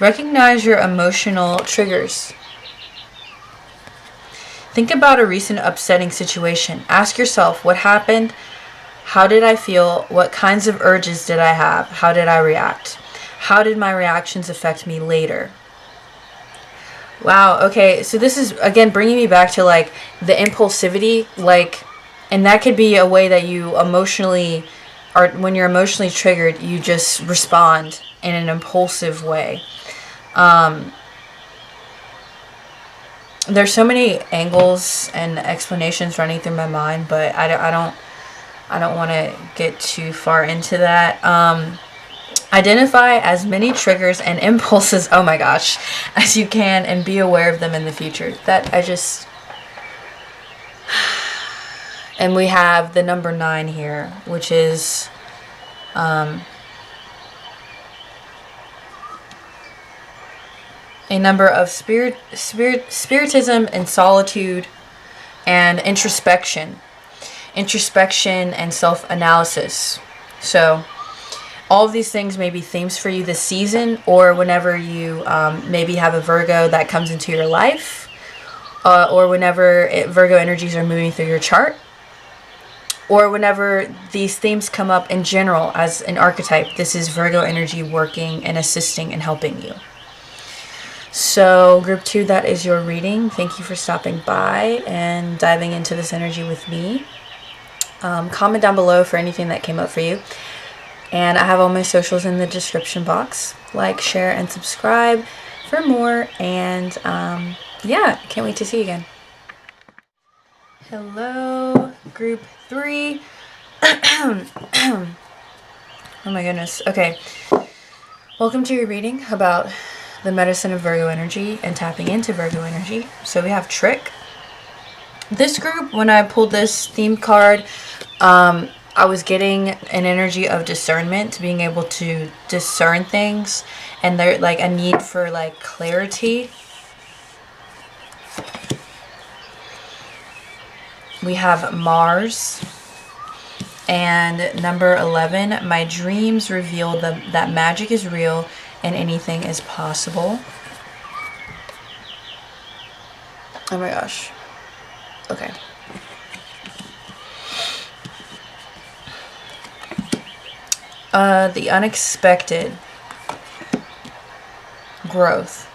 Recognize your emotional triggers. Think about a recent upsetting situation. Ask yourself, what happened? How did I feel? What kinds of urges did I have? How did I react? How did my reactions affect me later? Wow, okay, so this is, again, bringing me back to, like, the impulsivity, like, and that could be a way that you emotionally, or when you're emotionally triggered, you just respond in an impulsive way. There's so many angles and explanations running through my mind, but I don't want to get too far into that. Identify as many triggers and impulses, oh my gosh, as you can, and be aware of them in the future. And we have the number 9 here, which is a number of spiritism and solitude and introspection and self-analysis. So all of these things may be themes for you this season, or whenever you maybe have a Virgo that comes into your life, or whenever Virgo energies are moving through your chart, or whenever these themes come up in general as an archetype. This is Virgo energy working and assisting and helping you. So group 2, that is your reading. Thank you for stopping by and diving into this energy with me. Comment down below for anything that came up for you. And I have all my socials in the description box. Like, share, and subscribe for more. And yeah, can't wait to see you again. Hello, group 3. Oh my goodness. Okay. Welcome to your reading about the medicine of Virgo energy and tapping into Virgo energy. So we have Trick. This group, when I pulled this theme card, I was getting an energy of discernment, being able to discern things, and there like a need for like clarity. We have Mars and number 11. My dreams reveal that magic is real and anything is possible. Oh my gosh. Okay. The unexpected growth.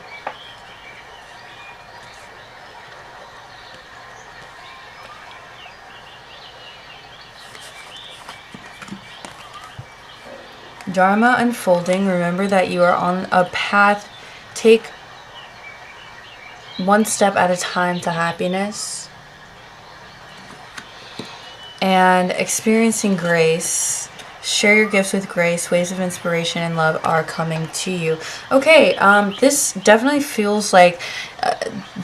Dharma unfolding. Remember that you are on a path. Take one step at a time to happiness. And experiencing grace. Share your gifts with grace. Waves of inspiration and love are coming to you. Okay, this definitely feels like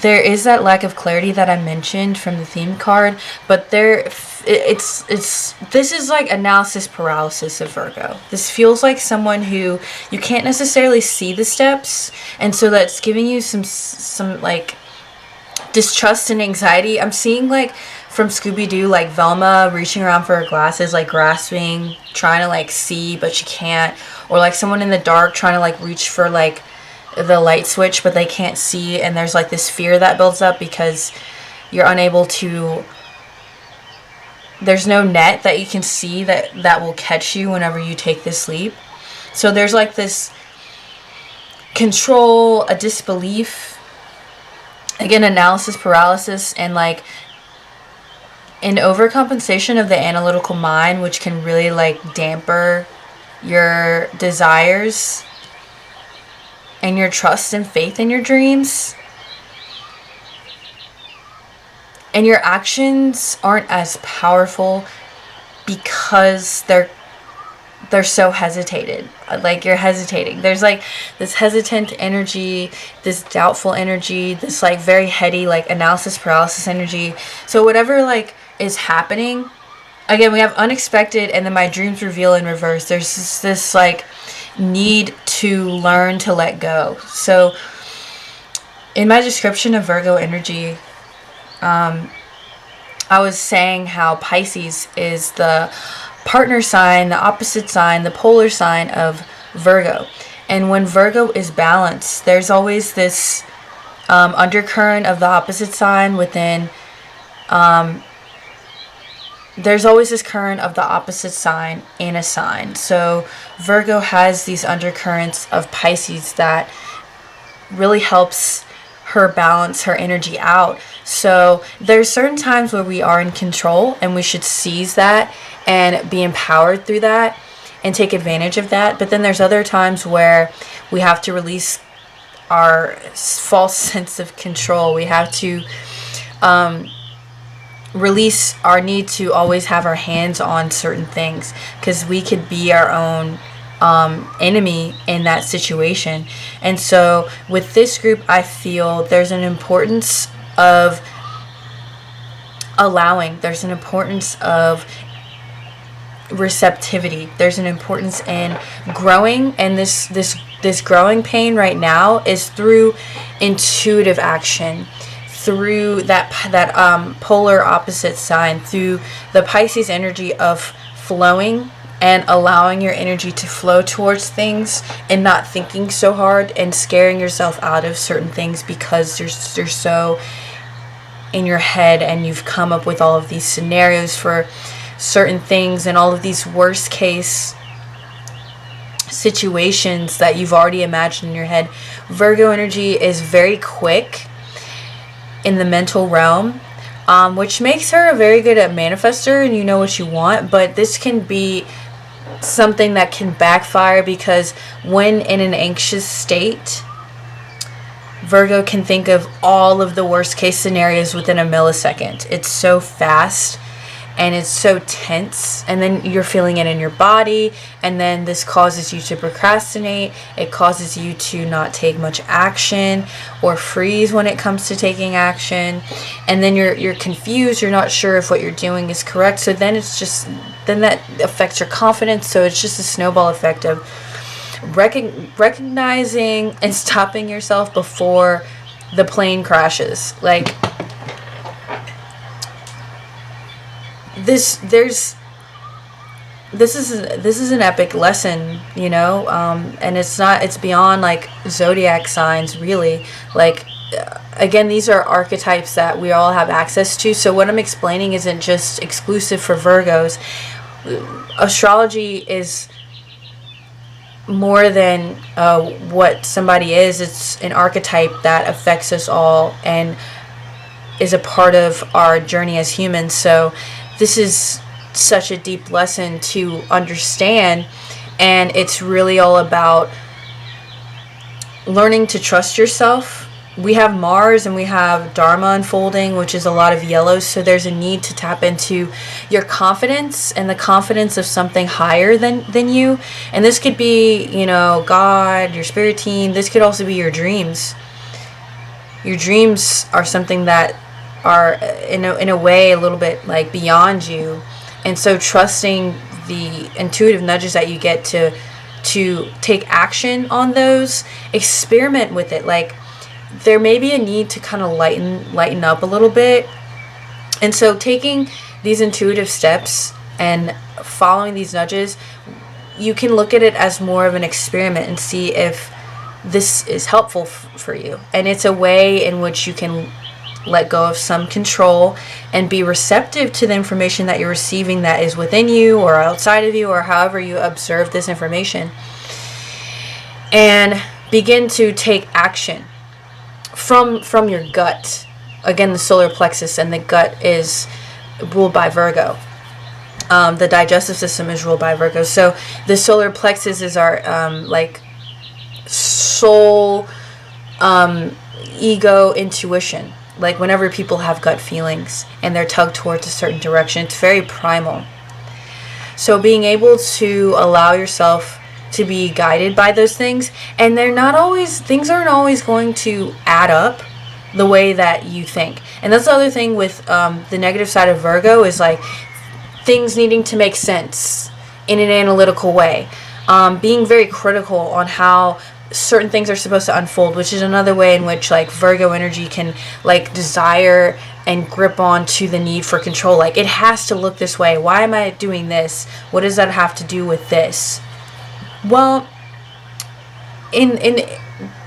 there is that lack of clarity that I mentioned from the theme card, but this is like analysis paralysis of Virgo. This feels like someone who you can't necessarily see the steps, and so that's giving you some like distrust and anxiety. I'm seeing like from Scooby-Doo, like Velma reaching around for her glasses, like grasping, trying to like see but she can't, or like someone in the dark trying to like reach for like the light switch but they can't see, and there's like this fear that builds up because you're unable to, there's no net that you can see that will catch you whenever you take this leap. So there's like this control, a disbelief, again analysis paralysis, and like an overcompensation of the analytical mind, which can really like damper your desires and your trust and faith in your dreams. And your actions aren't as powerful because they're so hesitated. Like you're hesitating. There's like this hesitant energy, this doubtful energy, this like very heady like analysis paralysis energy. So whatever like is happening, again, we have unexpected and then my dreams reveal in reverse. There's this like need to learn to let go. So in my description of Virgo energy, I was saying how Pisces is the partner sign, the opposite sign, the polar sign of Virgo. And when Virgo is balanced, there's always this undercurrent of the opposite sign within. There's always this current of the opposite sign in a sign. So Virgo has these undercurrents of Pisces that really helps her balance her energy out. So there's certain times where we are in control and we should seize that and be empowered through that and take advantage of that. But then there's other times where we have to release our false sense of control. We have to release our need to always have our hands on certain things, because we could be our own enemy in that situation. And so with this group, I feel there's an importance of allowing, there's an importance of receptivity, there's an importance in growing, and this growing pain right now is through intuitive action, through that polar opposite sign, through the Pisces energy of flowing and allowing your energy to flow towards things and not thinking so hard and scaring yourself out of certain things because they're so in your head, and you've come up with all of these scenarios for certain things and all of these worst case situations that you've already imagined in your head. Virgo energy is very quick in the mental realm, which makes her a very good at manifester, and you know what you want. But this can be something that can backfire, because when in an anxious state, Virgo can think of all of the worst case scenarios within a millisecond. It's so fast and it's so tense, and then you're feeling it in your body, and then this causes you to procrastinate. It causes you to not take much action or freeze when it comes to taking action, and then you're confused. You're not sure if what you're doing is correct, so then that affects your confidence. So it's just a snowball effect of recognizing and stopping yourself before the plane crashes. Like, this is an epic lesson, you know, and it's beyond like zodiac signs, really. Like, again, these are archetypes that we all have access to, so what I'm explaining isn't just exclusive for Virgos. Astrology is more than what somebody is. It's an archetype that affects us all and is a part of our journey as humans. So this is such a deep lesson to understand, and it's really all about learning to trust yourself. We have Mars and we have Dharma unfolding, which is a lot of yellows, so there's a need to tap into your confidence and the confidence of something higher than you. And this could be, you know, God, your spirit team. This could also be your dreams. Your dreams are something that are in a way a little bit like beyond you, and so trusting the intuitive nudges that you get to take action on those. Experiment with it. Like, there may be a need to kind of lighten up a little bit, and so taking these intuitive steps and following these nudges, you can look at it as more of an experiment and see if this is helpful for you. And it's a way in which you can let go of some control and be receptive to the information that you're receiving that is within you or outside of you, or however you observe this information, and begin to take action from your gut. Again, the solar plexus and the gut is ruled by Virgo. The digestive system is ruled by Virgo. So the solar plexus is our like soul, ego, intuition. Like, whenever people have gut feelings and they're tugged towards a certain direction, it's very primal. So being able to allow yourself to be guided by those things, and things aren't always going to add up the way that you think. And that's the other thing with the negative side of Virgo, is like things needing to make sense in an analytical way. Being very critical on how certain things are supposed to unfold, which is another way in which like Virgo energy can like desire and grip on to the need for control. Like, it has to look this way. Why am I doing this? What does that have to do with this? Well, and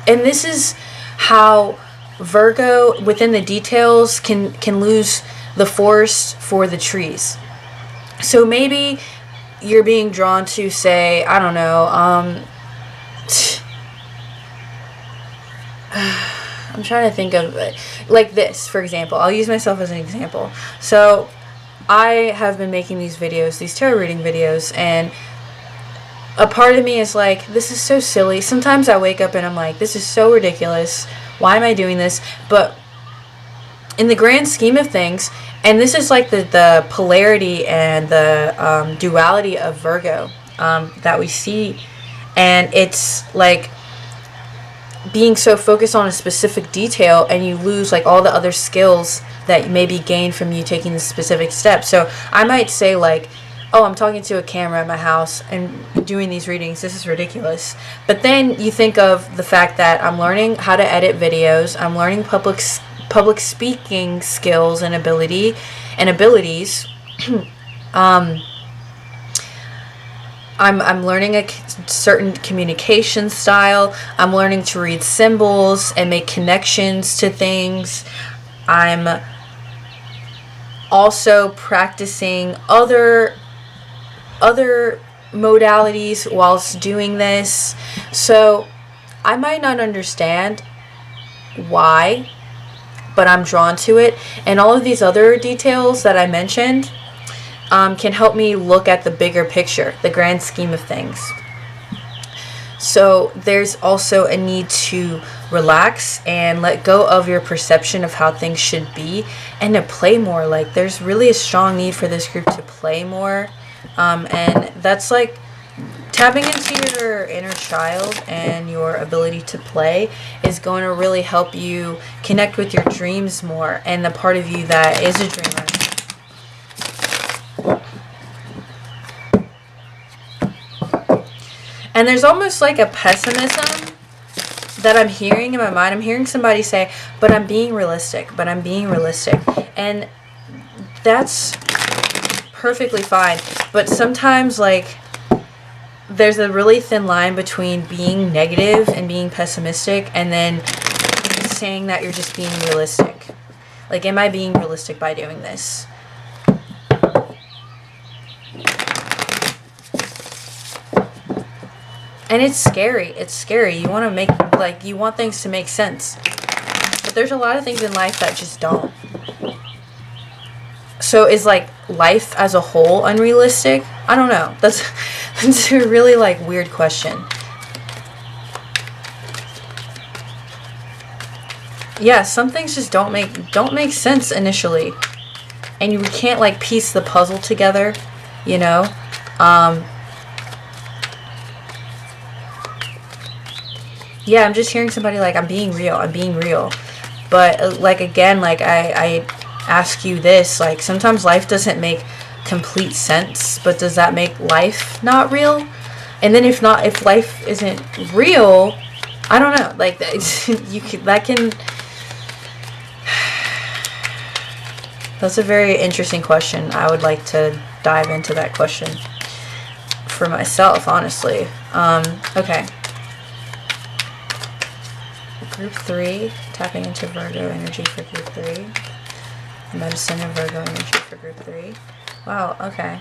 this is how Virgo within the details can lose the forest for the trees. So maybe you're being drawn to, say, I don't know, I'm trying to think of, like this, for example. I'll use myself as an example. So I have been making these videos, these tarot reading videos, and a part of me is like, this is so silly. Sometimes I wake up and I'm like, this is so ridiculous. Why am I doing this? But in the grand scheme of things, and this is like the polarity and the duality of Virgo that we see, and it's like being so focused on a specific detail, and you lose like all the other skills that may be gained from you taking the specific steps. So I might say like, oh, I'm talking to a camera at my house and doing these readings. This is ridiculous. But then you think of the fact that I'm learning how to edit videos. I'm learning public speaking skills and abilities. I'm learning a certain communication style. I'm learning to read symbols and make connections to things. I'm also practicing other modalities whilst doing this. So I might not understand why, but I'm drawn to it. And all of these other details that I mentioned can help me look at the bigger picture, the grand scheme of things. So there's also a need to relax and let go of your perception of how things should be, and to play more. Like, there's really a strong need for this group to play more. And that's like tapping into your inner child, and your ability to play is going to really help you connect with your dreams more, and the part of you that is a dreamer. And there's almost like a pessimism that I'm hearing in my mind. I'm hearing somebody say, but I'm being realistic, but I'm being realistic. And that's perfectly fine. But sometimes, like, there's a really thin line between being negative and being pessimistic, and then saying that you're just being realistic. Like, am I being realistic by doing this? And it's scary. It's scary. You want to make, like, you want things to make sense. But there's a lot of things in life that just don't. So is, like, life as a whole unrealistic? I don't know. That's a really, like, weird question. Yeah, some things just don't make sense initially. And you can't, like, piece the puzzle together, you know? Yeah, I'm just hearing somebody like, I'm being real. But, like, again, like, I ask you this, like, sometimes life doesn't make complete sense, but does that make life not real? And then if life isn't real, I don't know, like, that's a very interesting question. I would like to dive into that question for myself, honestly. Okay. Group 3, tapping into Virgo energy for group 3. Medicine of Virgo energy for group 3. Wow, okay.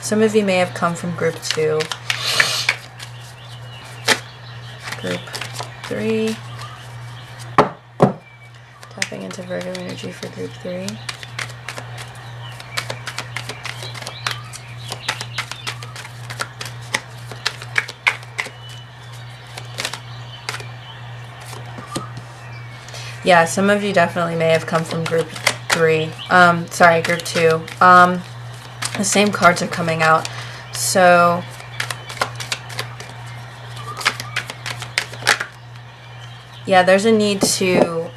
Some of you may have come from group 2. Group 3. Tapping into Virgo energy for group 3. Yeah, some of you definitely may have come from group 3. Group 2. The same cards are coming out. So, yeah, there's a need to,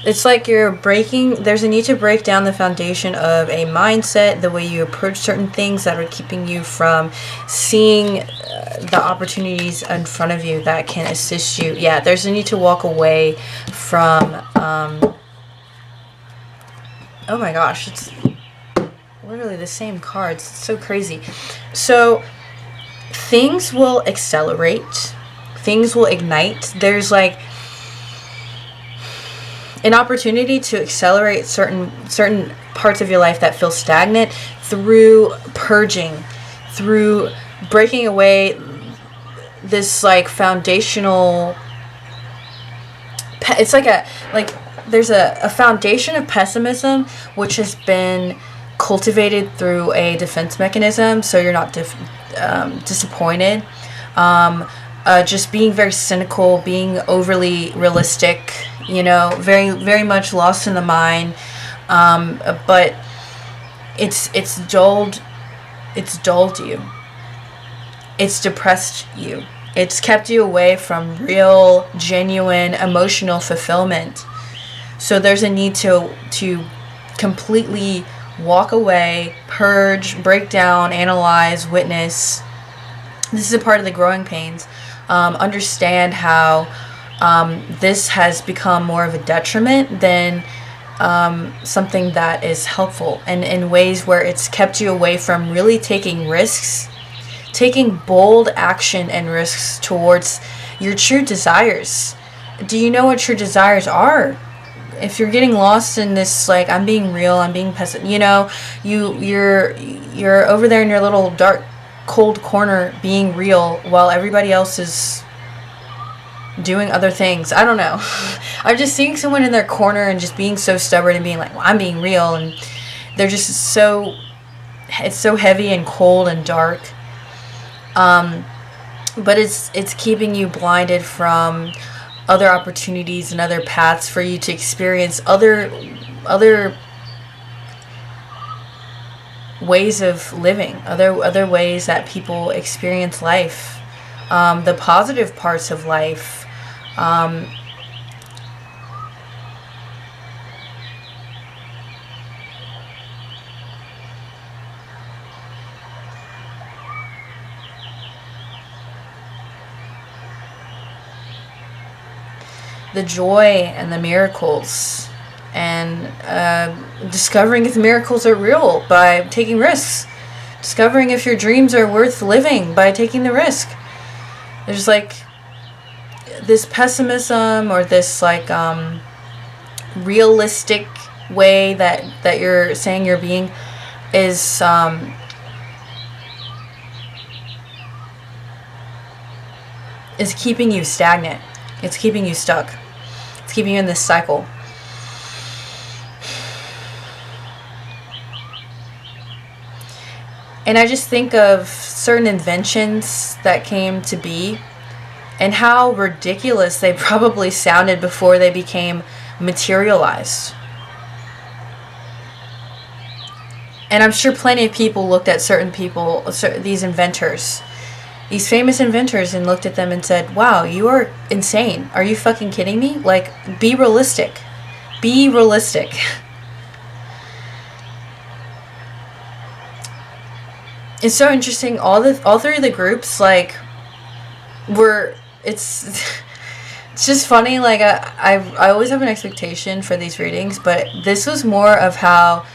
it's like there's a need to break down the foundation of a mindset, the way you approach certain things that are keeping you from seeing the opportunities in front of you that can assist you. Yeah, there's a need to walk away from, oh my gosh, it's literally the same cards. It's so crazy. So, things will accelerate. Things will ignite. There's, like, an opportunity to accelerate certain parts of your life that feel stagnant through purging, through breaking away this, like, foundational, it's like there's a foundation of pessimism which has been cultivated through a defense mechanism, so you're not disappointed. Just being very cynical, being overly realistic, you know, very, very much lost in the mind. But it's dulled you. It's depressed you. It's kept you away from real, genuine, emotional fulfillment. So there's a need to completely walk away, purge, break down, analyze, witness. This is a part of the growing pains. Understand how this has become more of a detriment than something that is helpful, and in ways where it's kept you away from really taking risks, taking bold action and risks towards your true desires. Do you know what your desires are? If you're getting lost in this, like, I'm being real, I'm being pessimistic, you know, you're over there in your little dark, cold corner being real while everybody else is doing other things. I don't know. I'm just seeing someone in their corner and just being so stubborn and being like, well, I'm being real, and they're just it's so heavy and cold and dark. But it's keeping you blinded from other opportunities and other paths for you to experience other ways of living, other ways that people experience life, the positive parts of life. The joy and the miracles, and discovering if the miracles are real by taking risks, discovering if your dreams are worth living by taking the risk. There's like this pessimism, or this like realistic way that you're saying you're being is keeping you stagnant. It's keeping you stuck. It's keeping you in this cycle. And I just think of certain inventions that came to be and how ridiculous they probably sounded before they became materialized. And I'm sure plenty of people looked at certain people, these inventors, these famous inventors, and looked at them and said, wow, you are insane. Are you fucking kidding me? Like, be realistic. Be realistic. It's so interesting. All three of the groups, like, it's just funny. Like, I always have an expectation for these readings, but this was more of how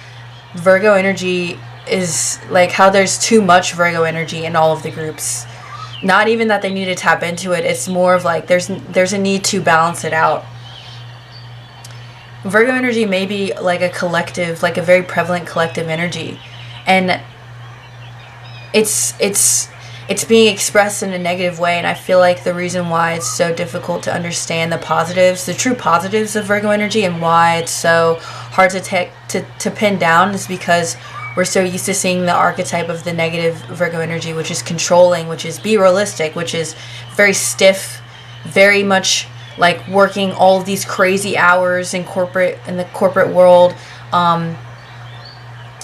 Virgo energy is, like, how there's too much Virgo energy in all of the groups. Not even that they need to tap into it. It's more of like there's a need to balance it out. Virgo energy may be like a collective, like a very prevalent collective energy, and it's being expressed in a negative way. And I feel like the reason why it's so difficult to understand the positives, the true positives of Virgo energy, and why it's so hard to pin down, is because we're so used to seeing the archetype of the negative Virgo energy, which is controlling, which is be realistic, which is very stiff, very much like working all of these crazy hours in the corporate world,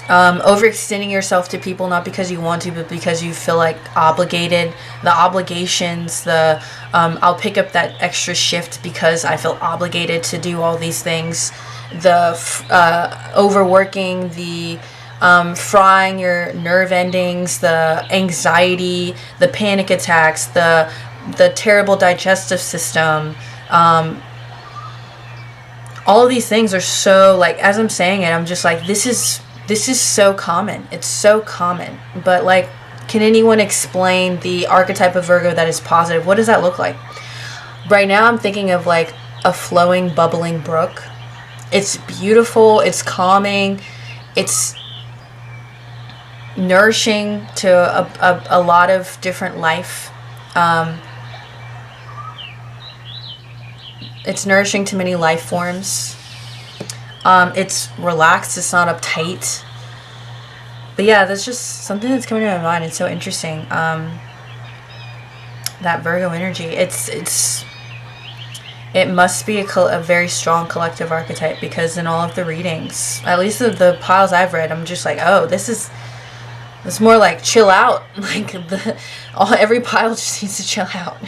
overextending yourself to people, not because you want to, but because you feel like obligated. The obligations, I'll pick up that extra shift because I feel obligated to do all these things. The overworking, the frying your nerve endings, the anxiety, the panic attacks, the terrible digestive system. All of these things are so, like, as I'm saying it, I'm just like, this is so common. It's so common. But, like, can anyone explain the archetype of Virgo that is positive? What does that look like? Right now I'm thinking of like a flowing, bubbling brook. It's beautiful. It's calming. It's nourishing to a lot of different life. It's nourishing to many life forms. It's relaxed. It's not uptight. But yeah, that's just something that's coming to my mind. It's so interesting. That Virgo energy. It must be a very strong collective archetype, because in all of the readings, at least the piles I've read, I'm just like, oh, it's more like chill out. Like every pile just needs to chill out.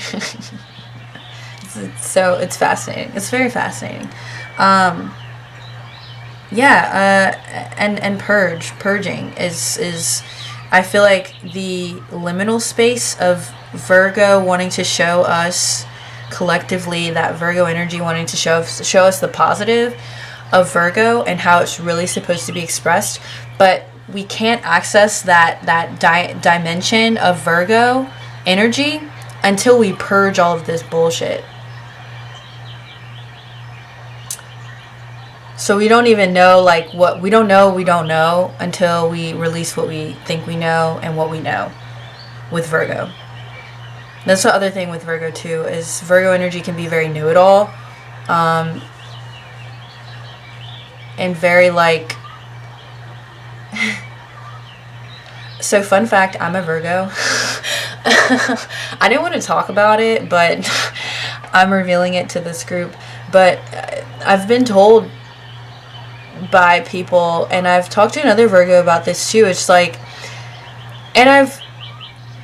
It's fascinating. It's very fascinating. And purging is I feel like the liminal space of Virgo wanting to show us collectively, that Virgo energy wanting to show us the positive of Virgo and how it's really supposed to be expressed, but we can't access that dimension of Virgo energy until we purge all of this bullshit. So we don't even know, like, what we don't know until we release what we think we know and what we know with Virgo. That's the other thing with Virgo too, is Virgo energy can be very know-it-all, and very like so fun fact, I'm a Virgo. I didn't want to talk about it, but I'm revealing it to this group. But I've been told by people, and I've talked to another Virgo about this too. It's like, and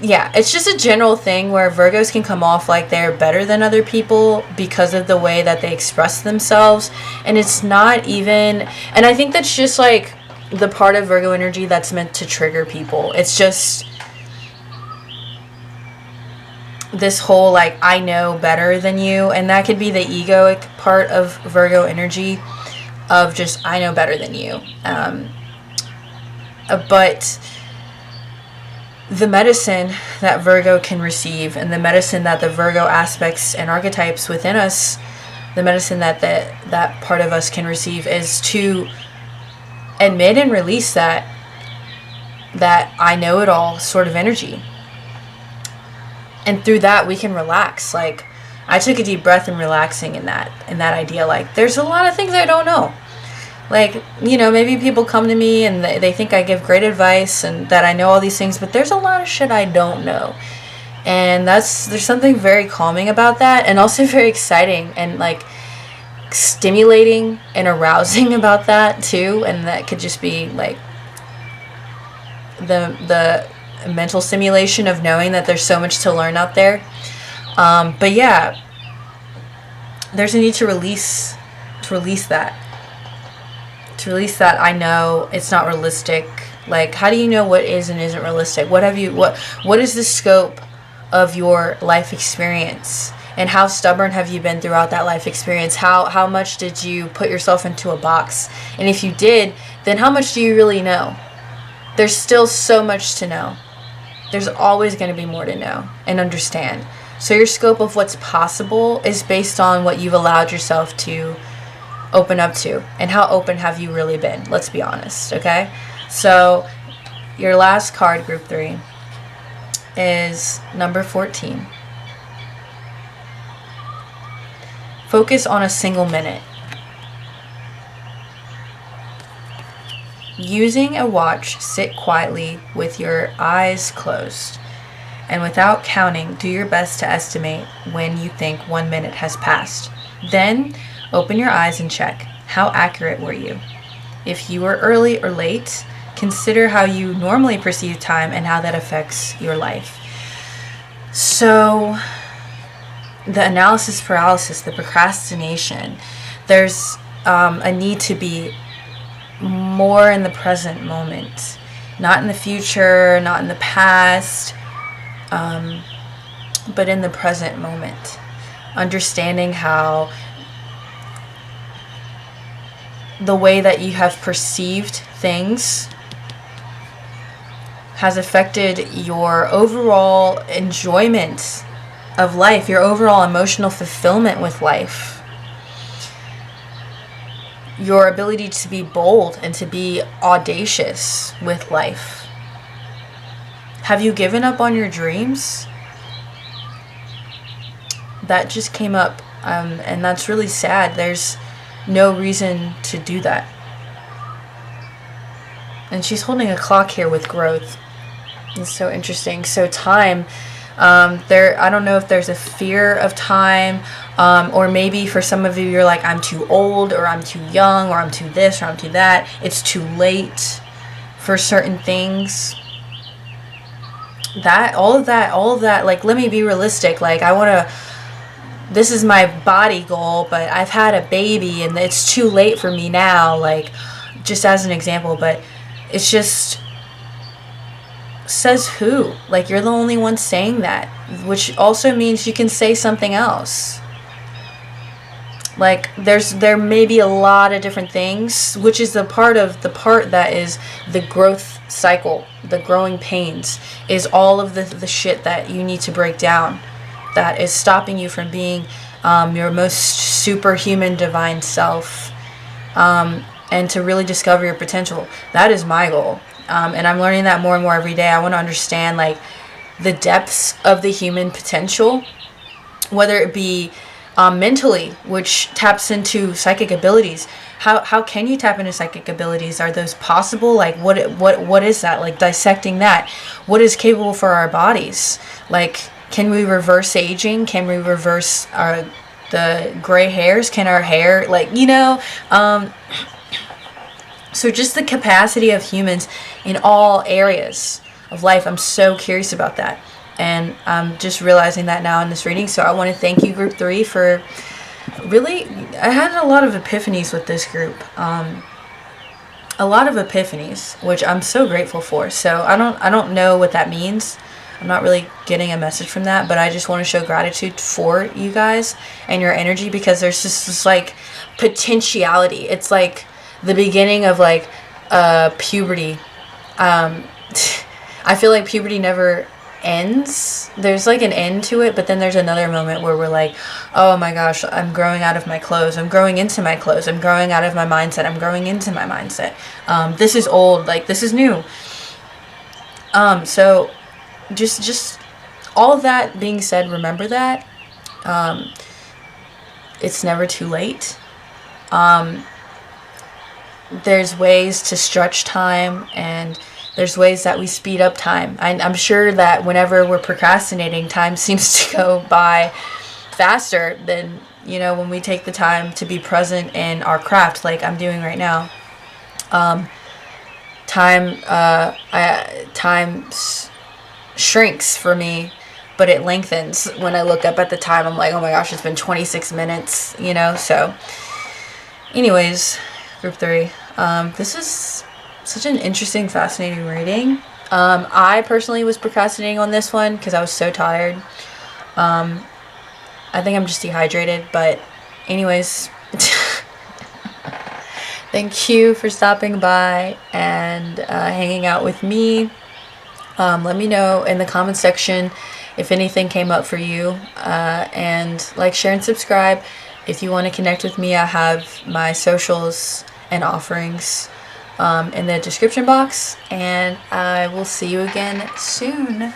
it's just a general thing where Virgos can come off like they're better than other people because of the way that they express themselves. And it's not even, and I think that's just like the part of Virgo energy that's meant to trigger people. It's just this whole like, I know better than you. And that could be the egoic part of Virgo energy of just, I know better than you. But the medicine that Virgo can receive, and the medicine that the Virgo aspects and archetypes within us, the medicine that part of us can receive, is to admit and release that I know it all sort of energy. And through that we can relax. Like, I took a deep breath in relaxing in that idea. Like, there's a lot of things I don't know. Like, maybe people come to me and they think I give great advice and that I know all these things, but there's a lot of shit I don't know. And there's something very calming about that, and also very exciting and like stimulating and arousing about that too. And that could just be like the mental stimulation of knowing that there's so much to learn out there. But yeah, there's a need to release that. To release that I know it's not realistic. Like, how do you know what is and isn't realistic? What is the scope of your life experience? And how stubborn have you been throughout that life experience? How much did you put yourself into a box? And if you did, then how much do you really know? There's still so much to know. There's always going to be more to know and understand. So your scope of what's possible is based on what you've allowed yourself to open up to, and how open have you really been? Let's be honest, okay? So your last card, group 3, is number 14. Focus on a single minute. Using a watch, sit quietly with your eyes closed, and without counting, do your best to estimate when you think 1 minute has passed. Then open your eyes and check. How accurate were you? If you were early or late, consider how you normally perceive time and how that affects your life. So, the analysis paralysis, the procrastination, there's a need to be more in the present moment. Not in the future, not in the past, but in the present moment. Understanding how the way that you have perceived things has affected your overall enjoyment of life, your overall emotional fulfillment with life, your ability to be bold and to be audacious with life. Have you given up on your dreams? That just came up, and that's really sad. There's no reason to do that. And she's holding a clock here with growth. It's so interesting. So time, I don't know if there's a fear of time, or maybe for some of you you're like, I'm too old, or I'm too young, or I'm too this, or I'm too that. It's too late for certain things. All of that, like, let me be realistic. Like, this is my body goal, but I've had a baby and it's too late for me now, like, just as an example. But it's just, says who? Like, you're the only one saying that, which also means you can say something else. Like, there may be a lot of different things, which is the part that is the growth cycle, the growing pains, is all of the shit that you need to break down, that is stopping you from being your most superhuman divine self, and to really discover your potential. That is my goal, and I'm learning that more and more every day. I want to understand, like, the depths of the human potential, whether it be mentally, which taps into psychic abilities. How can you tap into psychic abilities? Are those possible? Like, what is that? Like, dissecting that. What is capable for our bodies? Like, can we reverse aging? Can we reverse the gray hairs? Can our hair, like, so just the capacity of humans in all areas of life. I'm so curious about that. And I'm just realizing that now in this reading. So I want to thank you, Group 3, for really, I had a lot of epiphanies with this group. A lot of epiphanies, which I'm so grateful for. So I don't know what that means. I'm not really getting a message from that, but I just want to show gratitude for you guys and your energy, because there's just this like potentiality. It's like the beginning of like puberty. I feel like puberty never ends. There's like an end to it, but then there's another moment where we're like, oh my gosh, I'm growing out of my clothes. I'm growing into my clothes. I'm growing out of my mindset. I'm growing into my mindset. This is old. Like, this is new. So just all of that being said, remember that it's never too late. There's ways to stretch time, and there's ways that we speed up time. I'm sure that whenever we're procrastinating, time seems to go by faster than, when we take the time to be present in our craft, like I'm doing right now. Time shrinks for me, but it lengthens. When I look up at the time, I'm like, oh my gosh, it's been 26 minutes, so anyways, Group 3, this is such an interesting, fascinating reading. I personally was procrastinating on this one because I was so tired. I think I'm just dehydrated, but anyways, thank you for stopping by and hanging out with me. Let me know in the comment section if anything came up for you, and like, share, and subscribe. If you want to connect with me, I have my socials and offerings in the description box, and I will see you again soon.